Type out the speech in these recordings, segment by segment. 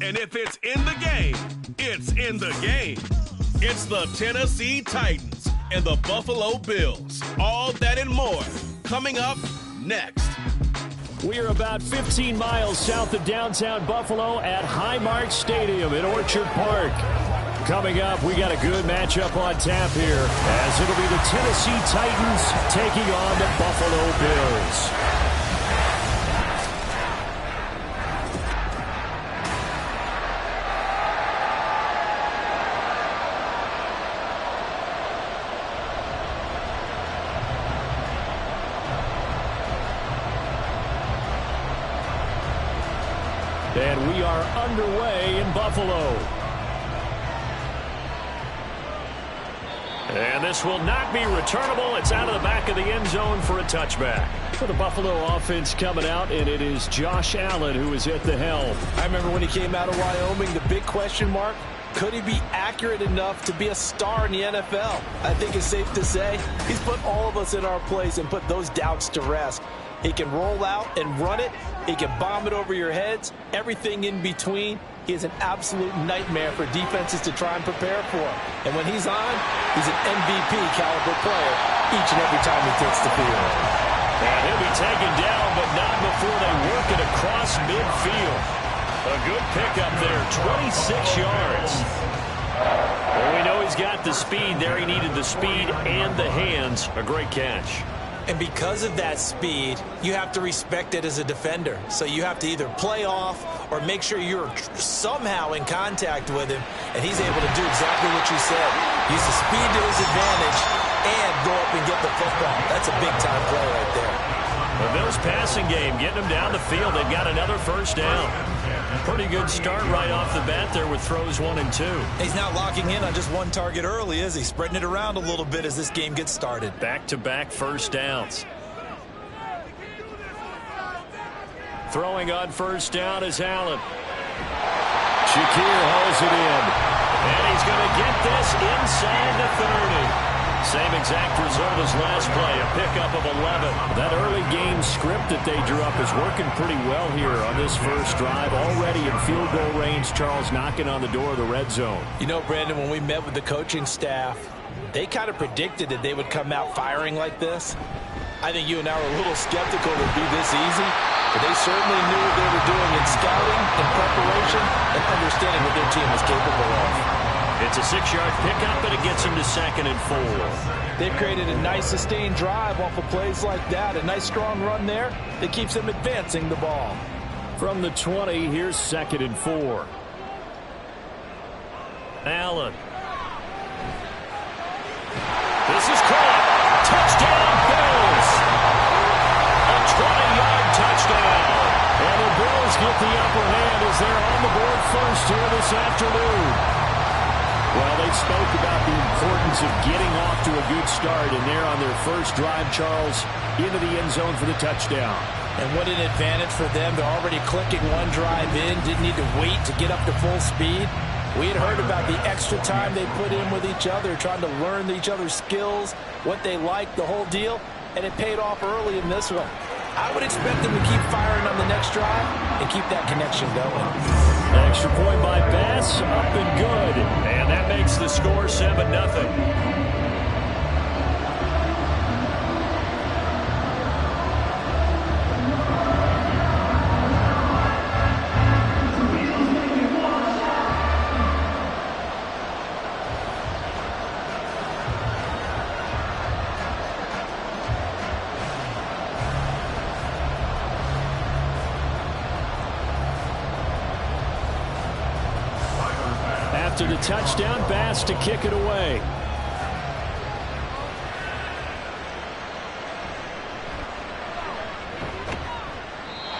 And if it's in the game, it's in the game. It's the Tennessee Titans and the Buffalo Bills. All that and more coming up next. We are about 15 miles south of downtown Buffalo at Highmark Stadium in Orchard Park. Coming up, we got a good matchup on tap here, as it'll be the Tennessee Titans taking on the Buffalo Bills. And we are underway in Buffalo. And this will not be returnable. It's out of the back of the end zone for a touchback. For the Buffalo offense coming out, and it is Josh Allen who is at the helm. I remember when he came out of Wyoming, the big question mark, could he be accurate enough to be a star in the NFL? I think it's safe to say he's put all of us in our place and put those doubts to rest. He can roll out and run it. He can bomb it over your heads. Everything in between. He is an absolute nightmare for defenses to try and prepare for. And when he's on, he's an MVP caliber player each and every time he takes the field. And he'll be taken down, but not before they work it across midfield. A good pickup there, 26 yards. Well, we know he's got the speed there. He needed the speed and the hands. A great catch. And because of that speed, you have to respect it as a defender. So you have to either play off or make sure you're somehow in contact with him, and he's able to do exactly what you said. Use the speed to his advantage and go up and get the football. That's a big-time play right there. The Bills passing game, getting them down the field. They've got another first down. Pretty good start right off the bat there with throws 1 and 2. He's not locking in on just one target early, is he? Spreading it around a little bit as this game gets started. Back-to-back first downs. Throwing on first down is Allen. Shakir hauls it in. And he's going to get this inside the 30. Same exact result as last play, a pickup of 11. That early game script that they drew up is working pretty well here on this first drive. Already in field goal range, Charles knocking on the door of the red zone. You know, Brandon, when we met with the coaching staff, they kind of predicted that they would come out firing like this. I think you and I were a little skeptical it would be this easy, but they certainly knew what they were doing in scouting, in preparation, and understanding what their team was capable of. It's a 6-yard pickup, and it gets him to 2nd and 4. They've created a nice sustained drive off of plays like that. A nice strong run there that keeps them advancing the ball. From the 20, here's 2nd and 4. Allen. This is caught. Touchdown, Bills. A 20-yard touchdown. And the Bills get the upper hand as they're on the board first here this afternoon. Well, they spoke about the importance of getting off to a good start, and they're on their first drive, Charles, into the end zone for the touchdown. And what an advantage for them. They're already clicking one drive in, didn't need to wait to get up to full speed. We had heard about the extra time they put in with each other, trying to learn each other's skills, what they like, the whole deal, and it paid off early in this one. I would expect them to keep firing on the next drive and keep that connection going. Extra point by Bass, up and good. And that makes the score 7-0. After the touchdown, Bass to kick it away.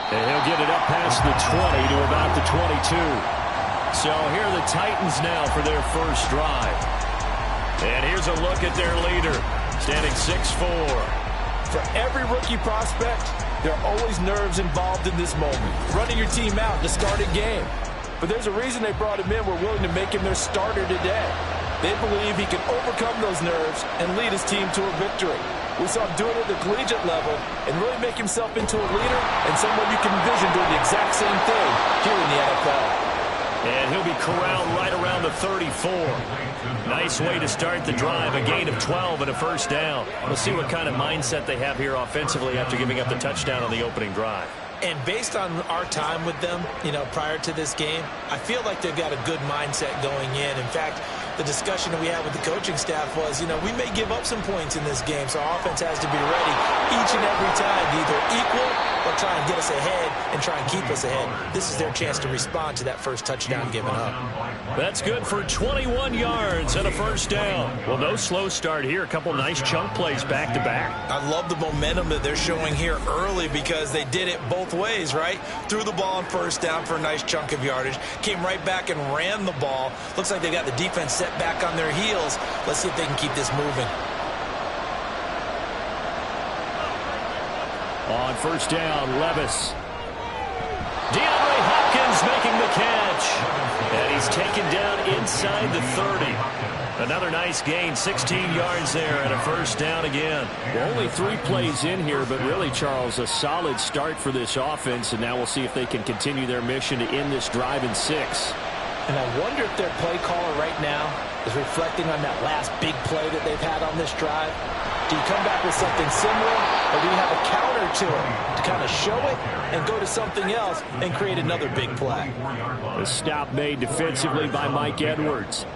And he'll get it up past the 20 to about the 22. So here are the Titans now for their first drive. And here's a look at their leader, standing 6'4". For every rookie prospect, there are always nerves involved in this moment. Running your team out to start a game. But there's a reason they brought him in. We're willing to make him their starter today. They believe he can overcome those nerves and lead his team to a victory. We saw him do it at the collegiate level and really make himself into a leader and someone you can envision doing the exact same thing here in the NFL. And he'll be corralled right around the 34. Nice way to start the drive. A gain of 12 and a first down. We'll see what kind of mindset they have here offensively after giving up the touchdown on the opening drive. And based on our time with them, prior to this game, I feel like they've got a good mindset going in. In fact, the discussion that we had with the coaching staff was, we may give up some points in this game, so our offense has to be ready each and every time to either equal or try and get us ahead and try and keep us ahead. This is their chance to respond to that first touchdown given up. That's good for 21 yards and a first down. Well, no slow start here. A couple nice chunk plays back-to-back. I love the momentum that they're showing here early because they did it both ways, right? Threw the ball on first down for a nice chunk of yardage. Came right back and ran the ball. Looks like they got the defense set back on their heels. Let's see if they can keep this moving. On first down, Levis. DeAndre Hopkins making the catch. And he's taken down inside the 30. Another nice gain, 16 yards there and a first down again. Well, only 3 plays in here, but really, Charles, a solid start for this offense. And now we'll see if they can continue their mission to end this drive in 6. And I wonder if their play caller right now is reflecting on that last big play that they've had on this drive. Do you come back with something similar, or do you have a counter to it to kind of show it and go to something else and create another big play? The stop made defensively by Mike Edwards.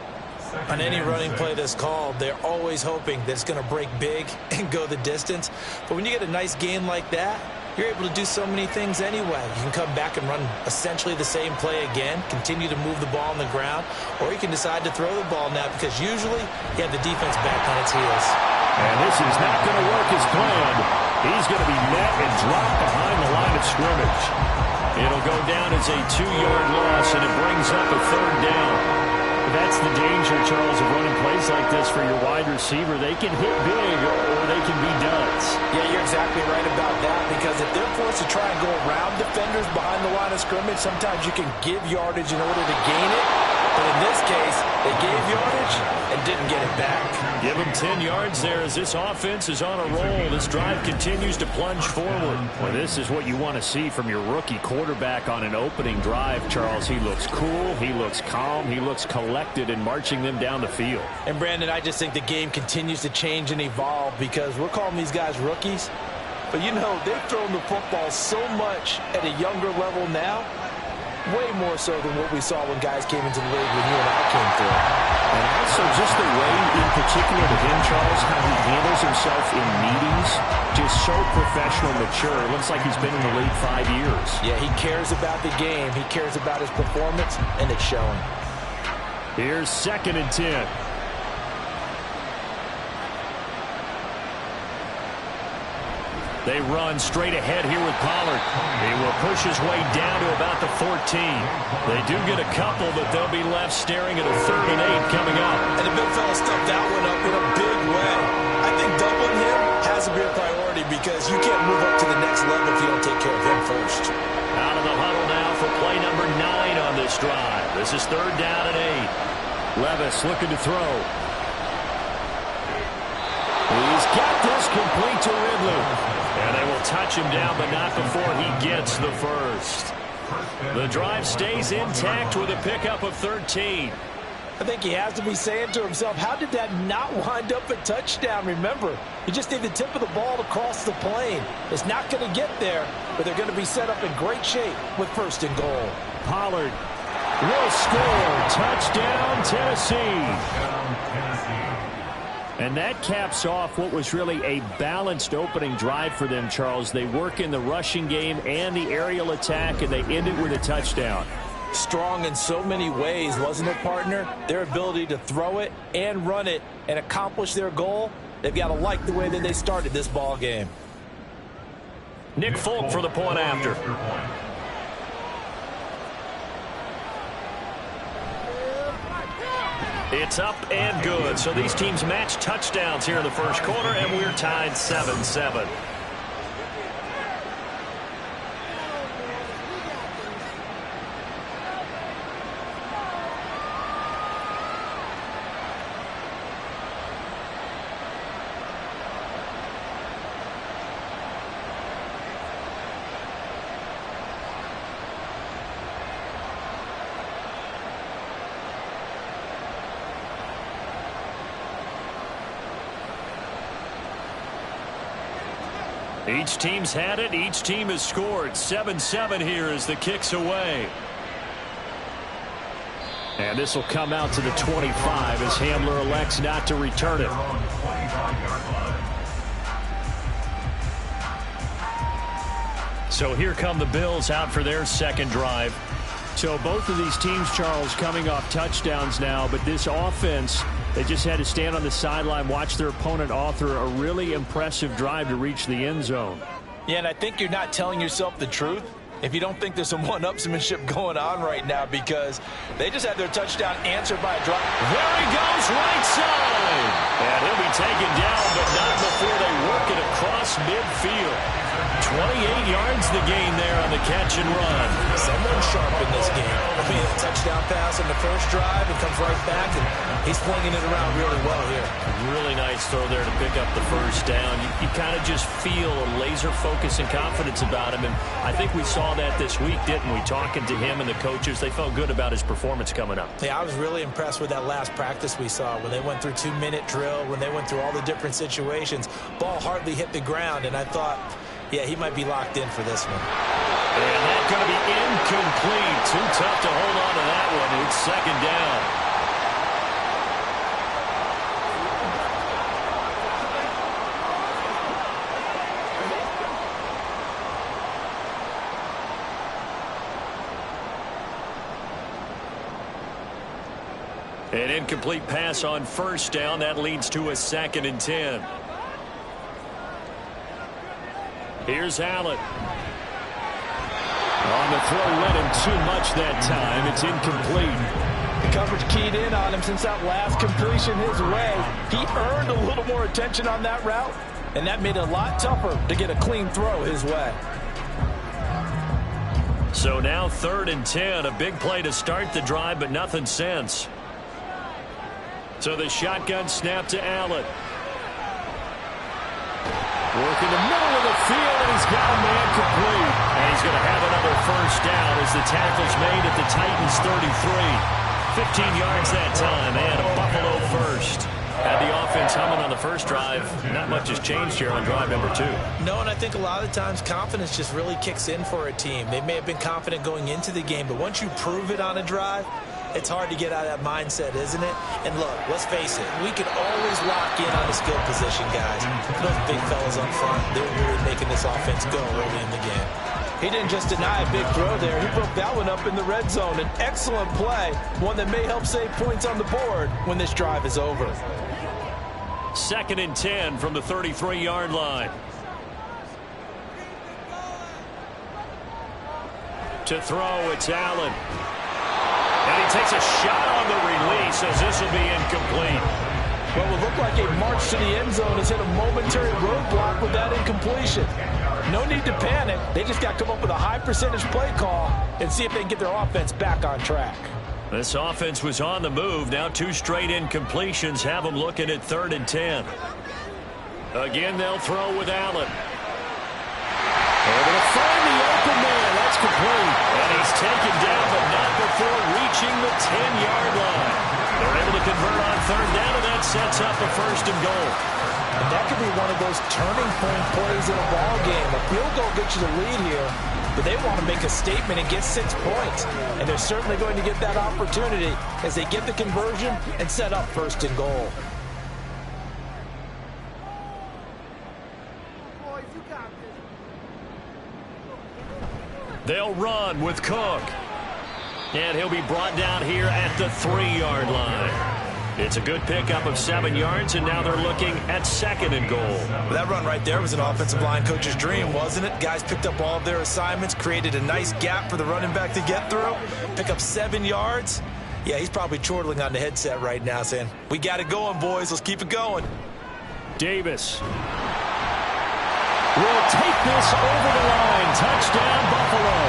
On any running play that's called, they're always hoping that it's going to break big and go the distance. But when you get a nice gain like that, you're able to do so many things anyway. You can come back and run essentially the same play again, continue to move the ball on the ground, or you can decide to throw the ball now because usually you have the defense back on its heels. And this is not going to work as planned. He's going to be met and dropped behind the line of scrimmage. It'll go down as a 2-yard loss, and it brings up a third down. That's the danger, Charles, of running plays like this for your wide receiver. They can hit big or they can be duds. Yeah, you're exactly right about that because if they're forced to try and go around defenders behind the line of scrimmage, sometimes you can give yardage in order to gain it. But in this case, they gave yardage and didn't get it back. Give them 10 yards there as this offense is on a roll. This drive continues to plunge forward. Well, this is what you want to see from your rookie quarterback on an opening drive, Charles. He looks cool, he looks calm, he looks collected in marching them down the field. And, Brandon, I just think the game continues to change and evolve because we're calling these guys rookies. But, they've thrown the football so much at a younger level now, way more so than what we saw when guys came into the league when you and I came through. And also just the way, in particular to him, Charles, how he handles himself in meetings, just so professional, mature. It looks like he's been in the league 5 years. Yeah, he cares about the game. He cares about his performance, and it's showing. Here's 2nd and 10. They run straight ahead here with Pollard. He will push his way down to about the 14. They do get a couple, but they'll be left staring at a 3rd and 8 coming up. And the big fella stuffed that one up in a big way. I think doubling him has to be a priority because you can't move up to the next level if you don't take care of him first. Out of the huddle now for play number 9 on this drive. This is 3rd down and 8. Levis looking to throw. He's got this complete to Ridley. And they will touch him down, but not before he gets the first. The drive stays intact with a pickup of 13. I think he has to be saying to himself, how did that not wind up a touchdown? Remember, you just need the tip of the ball to cross the plane. It's not going to get there, but they're going to be set up in great shape with 1st and goal. Pollard will score. Touchdown, Tennessee. And that caps off what was really a balanced opening drive for them, Charles. They work in the rushing game and the aerial attack, and they end it with a touchdown. Strong in so many ways, wasn't it, partner? Their ability to throw it and run it and accomplish their goal, they've got to like the way that they started this ball game. Nick Folk for the point after. It's up and good. So these teams match touchdowns here in the first quarter, and we're tied 7-7. Each team's had it. Each team has scored. 7-7 here as the kick's away. And this will come out to the 25 as Hamler elects not to return it. So here come the Bills out for their second drive. So both of these teams, Charles, coming off touchdowns now, but this offense, they just had to stand on the sideline, watch their opponent author a really impressive drive to reach the end zone. Yeah, and I think you're not telling yourself the truth if you don't think there's some one-upsmanship going on right now, because they just had their touchdown answered by a drop. There he goes, right side. And he'll be taken down, but not before they work it across midfield. 28 yards the gain there on the catch and run. Someone sharp in this game. I mean, a touchdown pass on the first drive, it comes right back, and he's flinging it around really well here. Really nice throw there to pick up the first down. You kind of just feel a laser focus and confidence about him, and I think we saw that this week, didn't we? Talking to him and the coaches, they felt good about his performance coming up. Yeah, I was really impressed with that last practice we saw when they went through 2-minute drill, when they went through all the different situations. Ball hardly hit the ground, and I thought, yeah, he might be locked in for this one. And that's going to be incomplete. Too tough to hold on to that one. It's second down. An incomplete pass on first down. That leads to a 2nd and 10. Here's Allen. On the throw, let him too much that time. It's incomplete. The coverage keyed in on him since that last completion his way. He earned a little more attention on that route, and that made it a lot tougher to get a clean throw his way. So now 3rd and 10. A big play to start the drive, but nothing since. So the shotgun snap to Allen. Working the middle of the field, and he's got a man complete. And he's going to have another first down as the tackle's made at the Titans' 33. 15 yards that time, and a Buffalo first. Had the offense humming on the first drive. Not much has changed here on drive number 2. No, and I think a lot of times confidence just really kicks in for a team. They may have been confident going into the game, but once you prove it on a drive, it's hard to get out of that mindset, isn't it? And look, let's face it, we can always lock in on the skill position, guys. Those big fellas up front, they're really making this offense go early in the game. He didn't just deny a big throw there. He broke that one up in the red zone. An excellent play, one that may help save points on the board when this drive is over. 2nd and 10 from the 33-yard line. To throw, it's Allen. And he takes a shot on the release as this will be incomplete. Well, it looked like a march to the end zone has hit a momentary roadblock with that incompletion. No need to panic. They just got to come up with a high percentage play call and see if they can get their offense back on track. This offense was on the move. Now 2 straight incompletions have them looking at 3rd and 10. Again, they'll throw with Allen. Able to find the open man. That's complete. And he's taken down, but not before reaching the 10-yard line. They're able to convert on 3rd down, and that sets up a 1st and goal. And that could be one of those turning point plays in a ball game. A field goal gets you the lead here, but they want to make a statement and get 6 points. And they're certainly going to get that opportunity as they get the conversion and set up 1st and goal. They'll run with Cook. And he'll be brought down here at the 3-yard line. It's a good pickup of 7 yards, and now they're looking at 2nd and goal. Well, that run right there was an offensive line coach's dream, wasn't it? Guys picked up all of their assignments, created a nice gap for the running back to get through, pick up 7 yards. Yeah, he's probably chortling on the headset right now saying, we got it going, boys. Let's keep it going. Davis will take this over the line. Touchdown, Buffalo.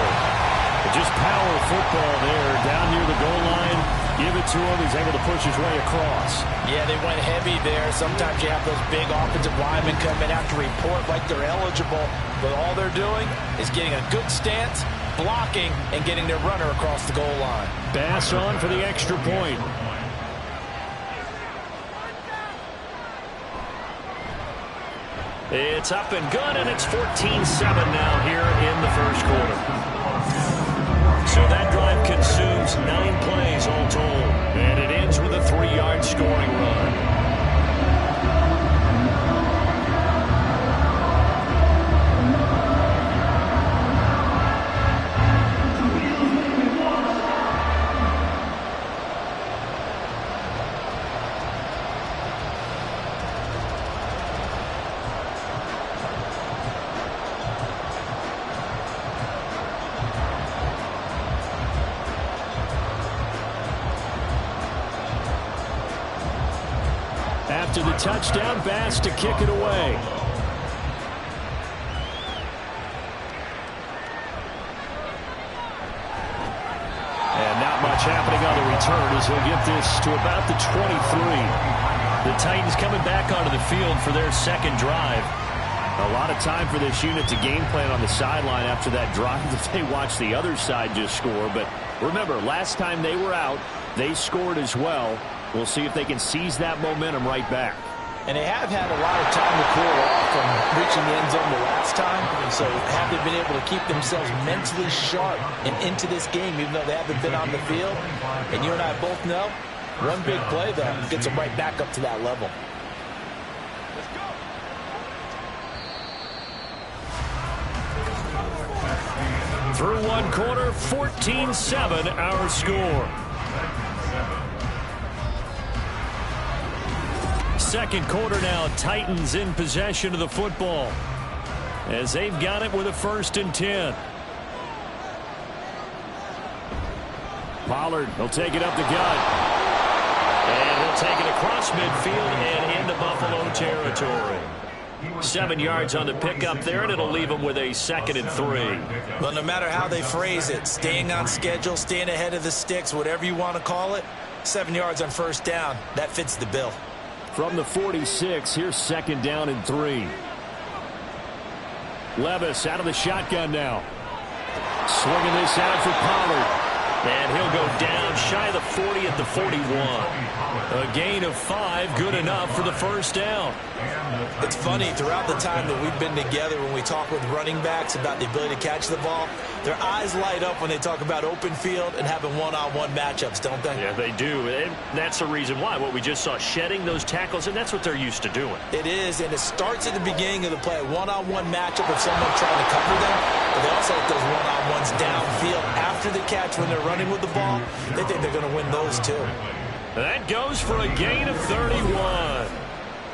Just power football there down near the goal line. Give it to him. He's able to push his way across. Yeah, they went heavy there. Sometimes you have those big offensive linemen come in, have to report like they're eligible. But all they're doing is getting a good stance, blocking, and getting their runner across the goal line. Bass on for the extra point. It's up and good, and it's 14-7 now here in the first quarter. So that drive consumes 9 plays all told, and it ends with a 3-yard scoring run. After the touchdown, Bass to kick it away. And not much happening on the return as he'll get this to about the 23. The Titans coming back onto the field for their second drive. A lot of time for this unit to game plan on the sideline after that drive that they watched the other side just score. But remember, last time they were out, they scored as well. We'll see if they can seize that momentum right back. And they have had a lot of time to cool off from reaching the end zone the last time. So have they been able to keep themselves mentally sharp and into this game, even though they haven't been on the field? And you and I both know, one big play, though, gets them right back up to that level. Through one quarter, 14-7 our score. Second quarter now, Titans in possession of the football as they've got it with a 1st and 10. Pollard will take it up the gut. And he'll take it across midfield and into Buffalo territory. 7 yards on the pickup there, and it'll leave them with a 2nd and 3. Well, no matter how they phrase it, staying on schedule, staying ahead of the sticks, whatever you want to call it, 7 yards on 1st down, that fits the bill. From the 46, here's 2nd down and 3. Levis out of the shotgun now. Swinging this out for Pollard. And he'll go down shy of the 40 at the 41. A gain of 5, good enough for the 1st down. It's funny, throughout the time that we've been together, when we talk with running backs about the ability to catch the ball, their eyes light up when they talk about open field and having one-on-one matchups, don't they? Yeah, they do. And that's the reason why. What we just saw, shedding those tackles, and that's what they're used to doing. It is, and it starts at the beginning of the play. One-on-one matchup of someone trying to cover them, but they also have those one-on-ones downfield after the catch when they're running with the ball. They think they're going to win those too. That goes for a gain of 31.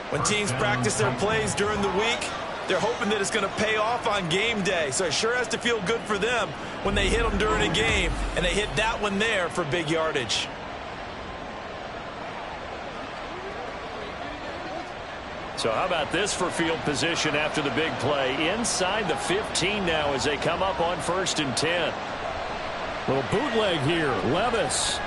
When teams practice their plays during the week, they're hoping that it's going to pay off on game day. So it sure has to feel good for them when they hit them during a game, and they hit that one there for big yardage. So how about this for field position after the big play? Inside the 15 now as they come up on 1st and 10. Little bootleg here. Levis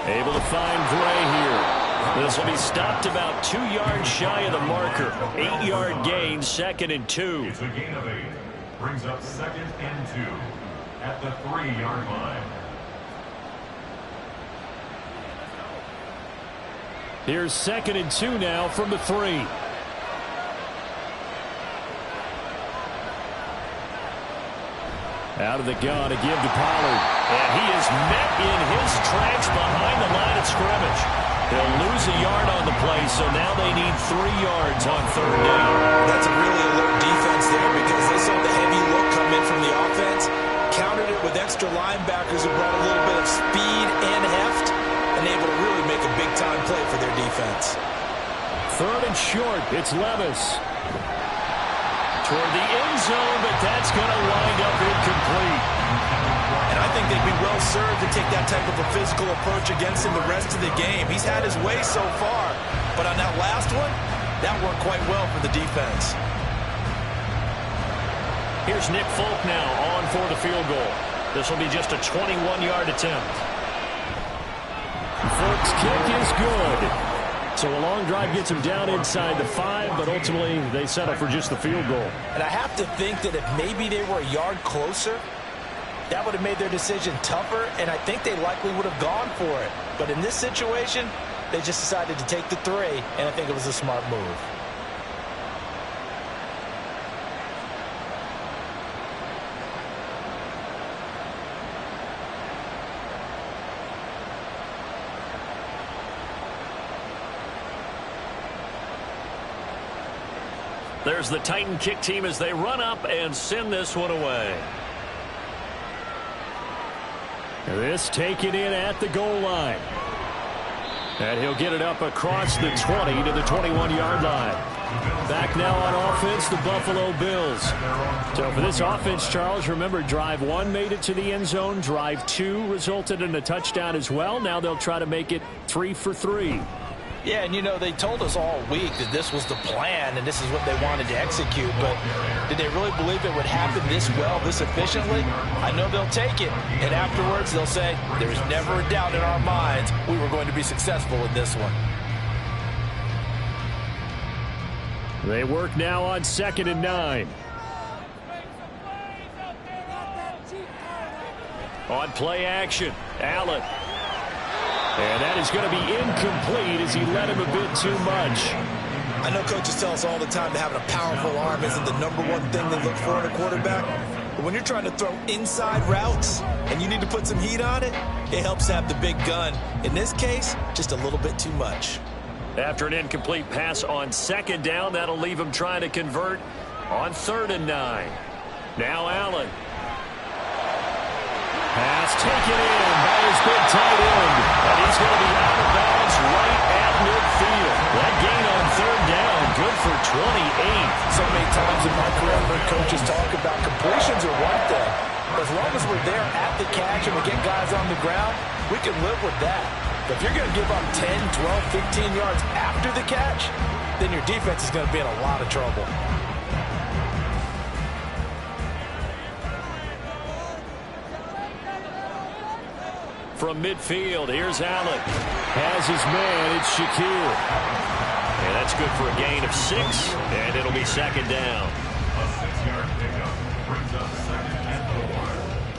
able to find Gray here. This will be stopped about 2 yards shy of the marker. 8-yard gain, 2nd and 2. It's a gain of 8. Brings up 2nd and 2 at the 3-yard line. Here's 2nd and 2 now from the 3. Out of the gun to give to Pollard. And he is met in his tracks behind the line of scrimmage. He'll lose a yard on the play, so now they need 3 yards on 3rd down. That's a really alert defense there because they saw the heavy look come in from the offense, countered it with extra linebackers who brought a little bit of speed and heft, and able to really make a big-time play for their defense. 3rd and short. It's Levis. Toward the end zone, but that's going to wind up incomplete. And I think they'd be well served to take that type of a physical approach against him the rest of the game. He's had his way so far, but on that last one, that worked quite well for the defense. Here's Nick Folk now on for the field goal. This will be just a 21-yard attempt. Folk's kick is good. So a long drive gets him down inside the 5, but ultimately they settle for just the field goal. And I have to think that if maybe they were a yard closer, that would have made their decision tougher, and I think they likely would have gone for it. But in this situation, they just decided to take the 3, and I think it was a smart move. There's the Titan kick team as they run up and send this one away. This taken in at the goal line. And he'll get it up across the 20 to the 21-yard line. Back now on offense, the Buffalo Bills. So for this offense, Charles, remember, drive 1 made it to the end zone. Drive 2 resulted in a touchdown as well. Now they'll try to make it 3 for 3. Yeah, and you know, they told us all week that this was the plan and this is what they wanted to execute, but did they really believe it would happen this well, this efficiently? I know they'll take it, and afterwards they'll say, there's never a doubt in our minds we were going to be successful in this one. They work now on 2nd and 9. On play action, Allen. And that is going to be incomplete as he led him a bit too much. I know coaches tell us all the time that having a powerful arm isn't the #1 thing they look for in a quarterback. But when you're trying to throw inside routes and you need to put some heat on it, it helps to have the big gun. In this case, just a little bit too much. After an incomplete pass on 2nd down, that'll leave him trying to convert on 3rd and 9. Now Allen. Pass taken in by his big tight end. And he's going to be out of bounds right at midfield. That gain on 3rd down, good for 28. So many times in my career, I've heard coaches talk about completions are one thing. As long as we're there at the catch and we get guys on the ground, we can live with that. But if you're going to give up 10, 12, 15 yards after the catch, then your defense is going to be in a lot of trouble. From midfield, here's Allen. Has his man, it's Shakir. And that's good for a gain of 6, and it'll be 2nd down. A 6-yard pickup brings up 2nd and 4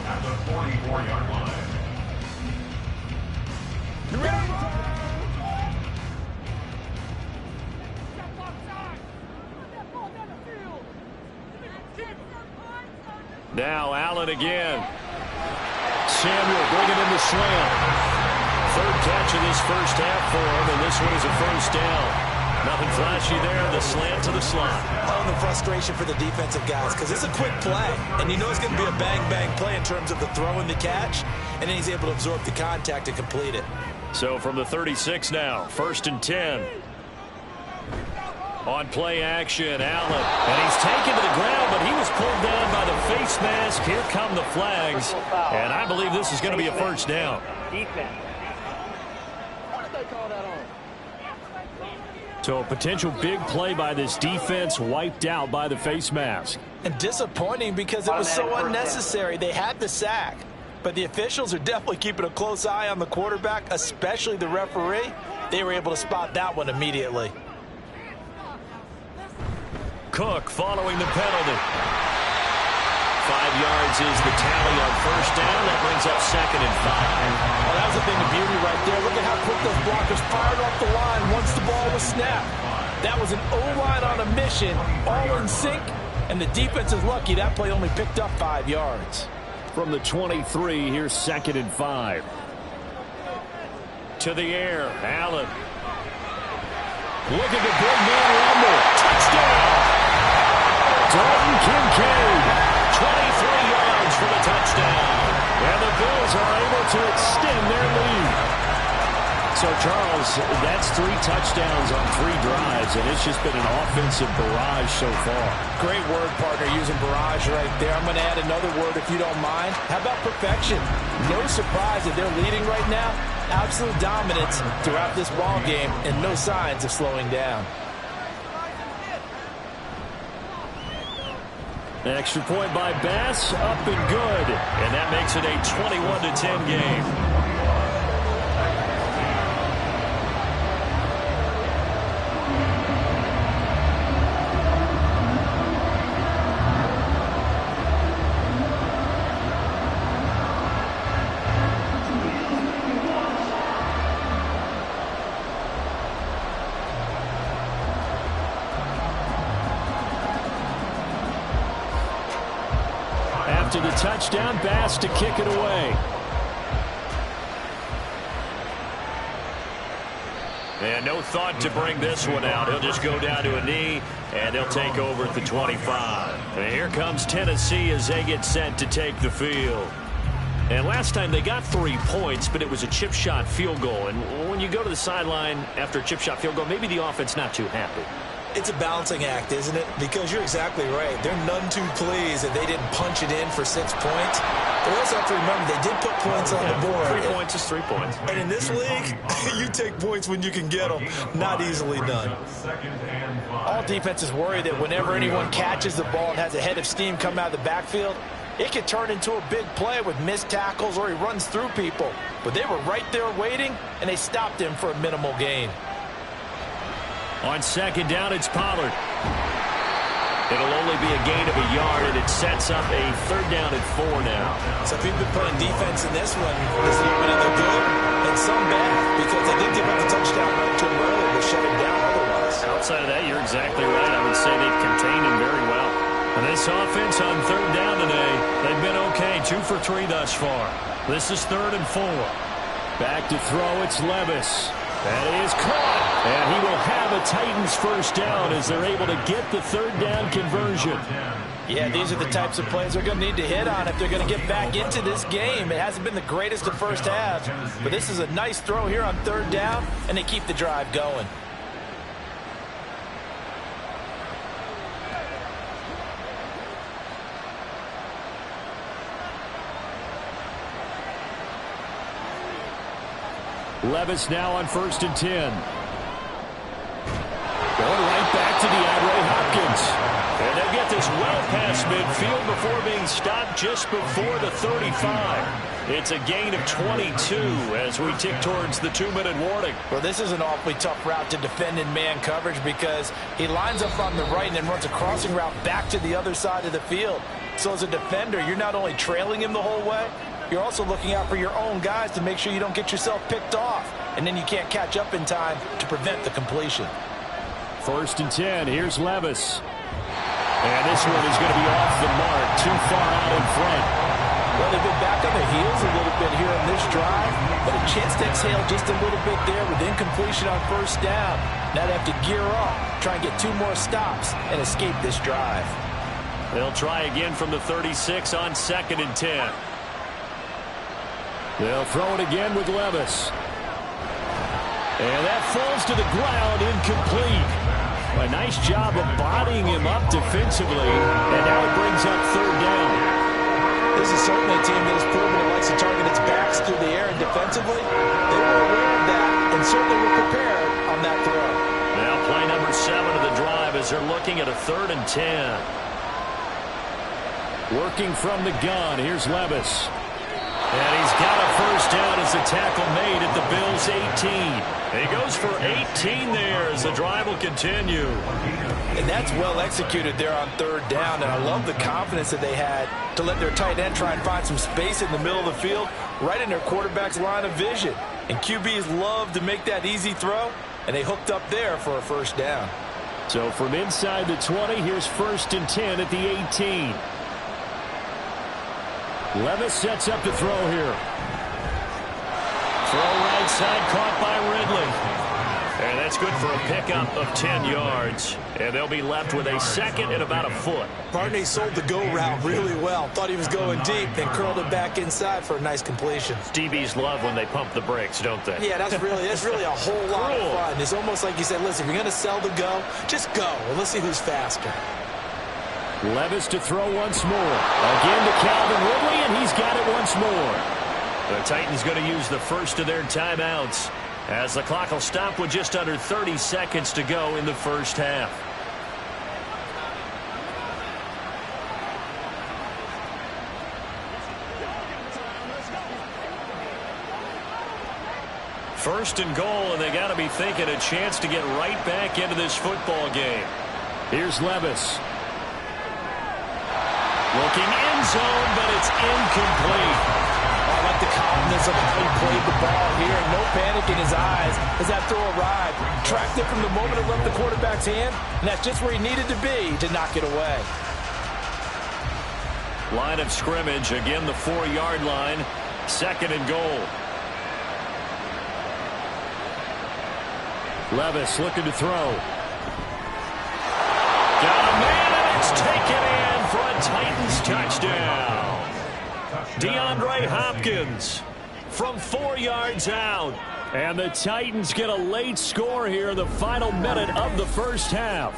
at the 44-yard line. You ready? Now Allen again. Samuel bringing in the slant. 3rd catch of this first half for him, and this one is a 1st down. Nothing flashy there, the slant to the slot. Oh, the frustration for the defensive guys, because it's a quick play, and you know it's going to be a bang-bang play in terms of the throw and the catch, and then he's able to absorb the contact and complete it. So from the 36 now, 1st and 10. On play action, Allen. And he's taken to the ground, but he was pulled down by the face mask. Here come the flags. And I believe this is going to be a 1st down. So a potential big play by this defense wiped out by the face mask. And disappointing because it was so unnecessary. They had the sack. But the officials are definitely keeping a close eye on the quarterback, especially the referee. They were able to spot that one immediately. Cook following the penalty. 5 yards is the tally on 1st down. That brings up 2nd and 5. Well, that was a thing of beauty right there. Look at how quick those blockers fired off the line once the ball was snapped. That was an O-line on a mission, all in sync, and the defense is lucky that play only picked up 5 yards. From the 23, here's 2nd and 5. To the air, Allen. Look at the big man rumble. Touchdown! Dalton Kincaid. 23 yards for the touchdown. And the Bills are able to extend their lead. So, Charles, that's 3 touchdowns on 3 drives, and it's just been an offensive barrage so far. Great word, partner, using barrage right there. I'm going to add another word if you don't mind. How about perfection? No surprise that they're leading right now. Absolute dominance throughout this ball game and no signs of slowing down. Extra point by Bass, up and good. And that makes it a 21-10 game. After the touchdown, Bass to kick it away. And no thought to bring this one out. He'll just go down to a knee, and they'll take over at the 25. And here comes Tennessee as they get set to take the field. And last time they got 3 points, but it was a chip shot field goal. And when you go to the sideline after a chip shot field goal, maybe the offense not too happy. It's a balancing act, isn't it? Because you're exactly right. They're none too pleased that they didn't punch it in for 6 points. But we also have to remember they did put points on the board. 3 points is 3 points. And in this league, you take points when you can get them. Not easily done. All defenses worry that whenever anyone catches the ball and has a head of steam come out of the backfield, it could turn into a big play with missed tackles or he runs through people. But they were right there waiting, and they stopped him for a minimal gain. On second down, it's Pollard. It'll only be a gain of a yard, and it sets up a 3rd down and 4 now. So if you've been playing defense in this one, this is either good and some bad, because they did give up the touchdown right to him early, but shut him down otherwise. Outside of that, you're exactly right. I would say they've contained him very well. And this offense on 3rd down today, they've been okay. 2 for 3 thus far. This is 3rd and 4. Back to throw, it's Levis. That is caught. And he will have a Titans first down as they're able to get the 3rd down conversion. Yeah, these are the types of plays they're going to need to hit on if they're going to get back into this game. It hasn't been the greatest of first halves, but this is a nice throw here on 3rd down, and they keep the drive going. Levis now on 1st and 10. Going right back to DeAndre Hopkins. And they'll get this well past midfield before being stopped just before the 35. It's a gain of 22 as we tick towards the 2-minute warning. Well, this is an awfully tough route to defend in man coverage because he lines up on the right and then runs a crossing route back to the other side of the field. So as a defender, you're not only trailing him the whole way, you're also looking out for your own guys to make sure you don't get yourself picked off. And then you can't catch up in time to prevent the completion. 1st and 10. Here's Levis. And this one is going to be off the mark. Too far out in front. Well, they've been back on their heels a little bit here on this drive. But a chance to exhale just a little bit there with incompletion on 1st down. Now they have to gear up, try and get 2 more stops, and escape this drive. They'll try again from the 36 on 2nd and 10. They'll throw it again with Levis. And that falls to the ground, incomplete. A nice job of bodying him up defensively. And now it brings up 3rd down. This is certainly a team that has proven it likes to target its backs through the air and defensively. They were aware of that and certainly were prepared on that throw. Now play number 7 of the drive as they're looking at a 3rd and 10. Working from the gun, here's Levis. And he's got a first down as the tackle made at the Bills' 18. And he goes for 18 there as the drive will continue. And that's well executed there on 3rd down. And I love the confidence that they had to let their tight end try and find some space in the middle of the field, right in their quarterback's line of vision. And QBs love to make that easy throw, and they hooked up there for a first down. So from inside the 20, here's 1st and 10 at the 18. Levis sets up to throw here. Throw right side, caught by Ridley. And that's good for a pickup of 10 yards. And they'll be left with a 2nd and about a foot. Barney sold the go route really well. Thought he was going deep, then curled it back inside for a nice completion. DBs love when they pump the brakes, don't they? Yeah, that's really a whole lot of fun. It's almost like you said, listen, if you're going to sell the go, just go. Well, let's see who's faster. Levis to throw once more. Again to Calvin Ridley, and he's got it once more. The Titans going to use the first of their timeouts as the clock will stop with just under 30 seconds to go in the first half. First and goal, and they got to be thinking a chance to get right back into this football game. Here's Levis. Looking end zone, but it's incomplete. I like the confidence of how he played the ball here. No panic in his eyes as that throw arrived. Tracked it from the moment it left the quarterback's hand, and that's just where he needed to be to knock it away. Line of scrimmage, again the 4-yard line. 2nd and goal. Levis looking to throw. Got a man, and it's taken in for a Titans touchdown. DeAndre Hopkins from 4 yards out. And the Titans get a late score here in the final minute of the first half.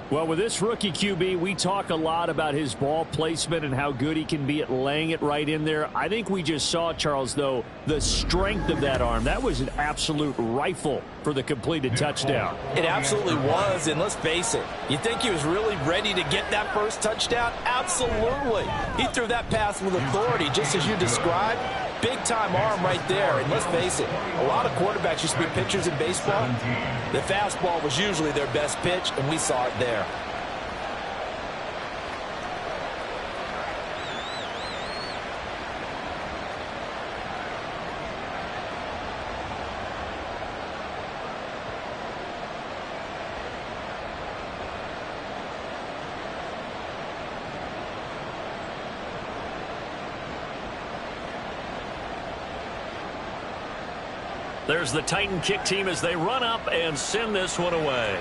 Well, with this rookie QB, we talk a lot about his ball placement and how good he can be at laying it right in there. I think we just saw, Charles, though, the strength of that arm. That was an absolute rifle for the completed touchdown. It absolutely was, and let's face it, you think he was really ready to get that first touchdown? Absolutely. He threw that pass with authority, just as you described. Big-time arm right there, and let's face it, a lot of quarterbacks used to be pitchers in baseball. The fastball was usually their best pitch, and we saw it there. There's the Titan kick team as they run up and send this one away.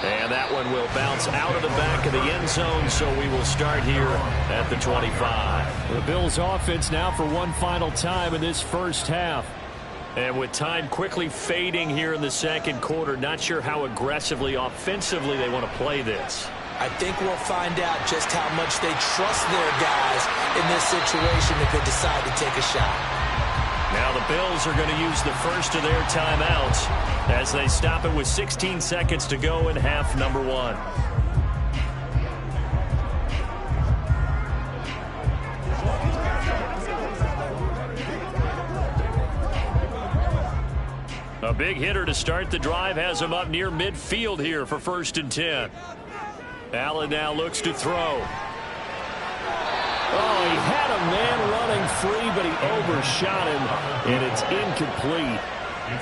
And that one will bounce out of the back of the end zone, so we will start here at the 25. The Bills offense now for one final time in this first half. And with time quickly fading here in the second quarter, not sure how aggressively, offensively they want to play this. I think we'll find out just how much they trust their guys in this situation if they decide to take a shot. Now the Bills are going to use the first of their timeouts as they stop it with 16 seconds to go in half number one. A big hitter to start the drive has him up near midfield here for 1st and 10. Allen now looks to throw. Oh, he had a man running free, but he overshot him, and it's incomplete.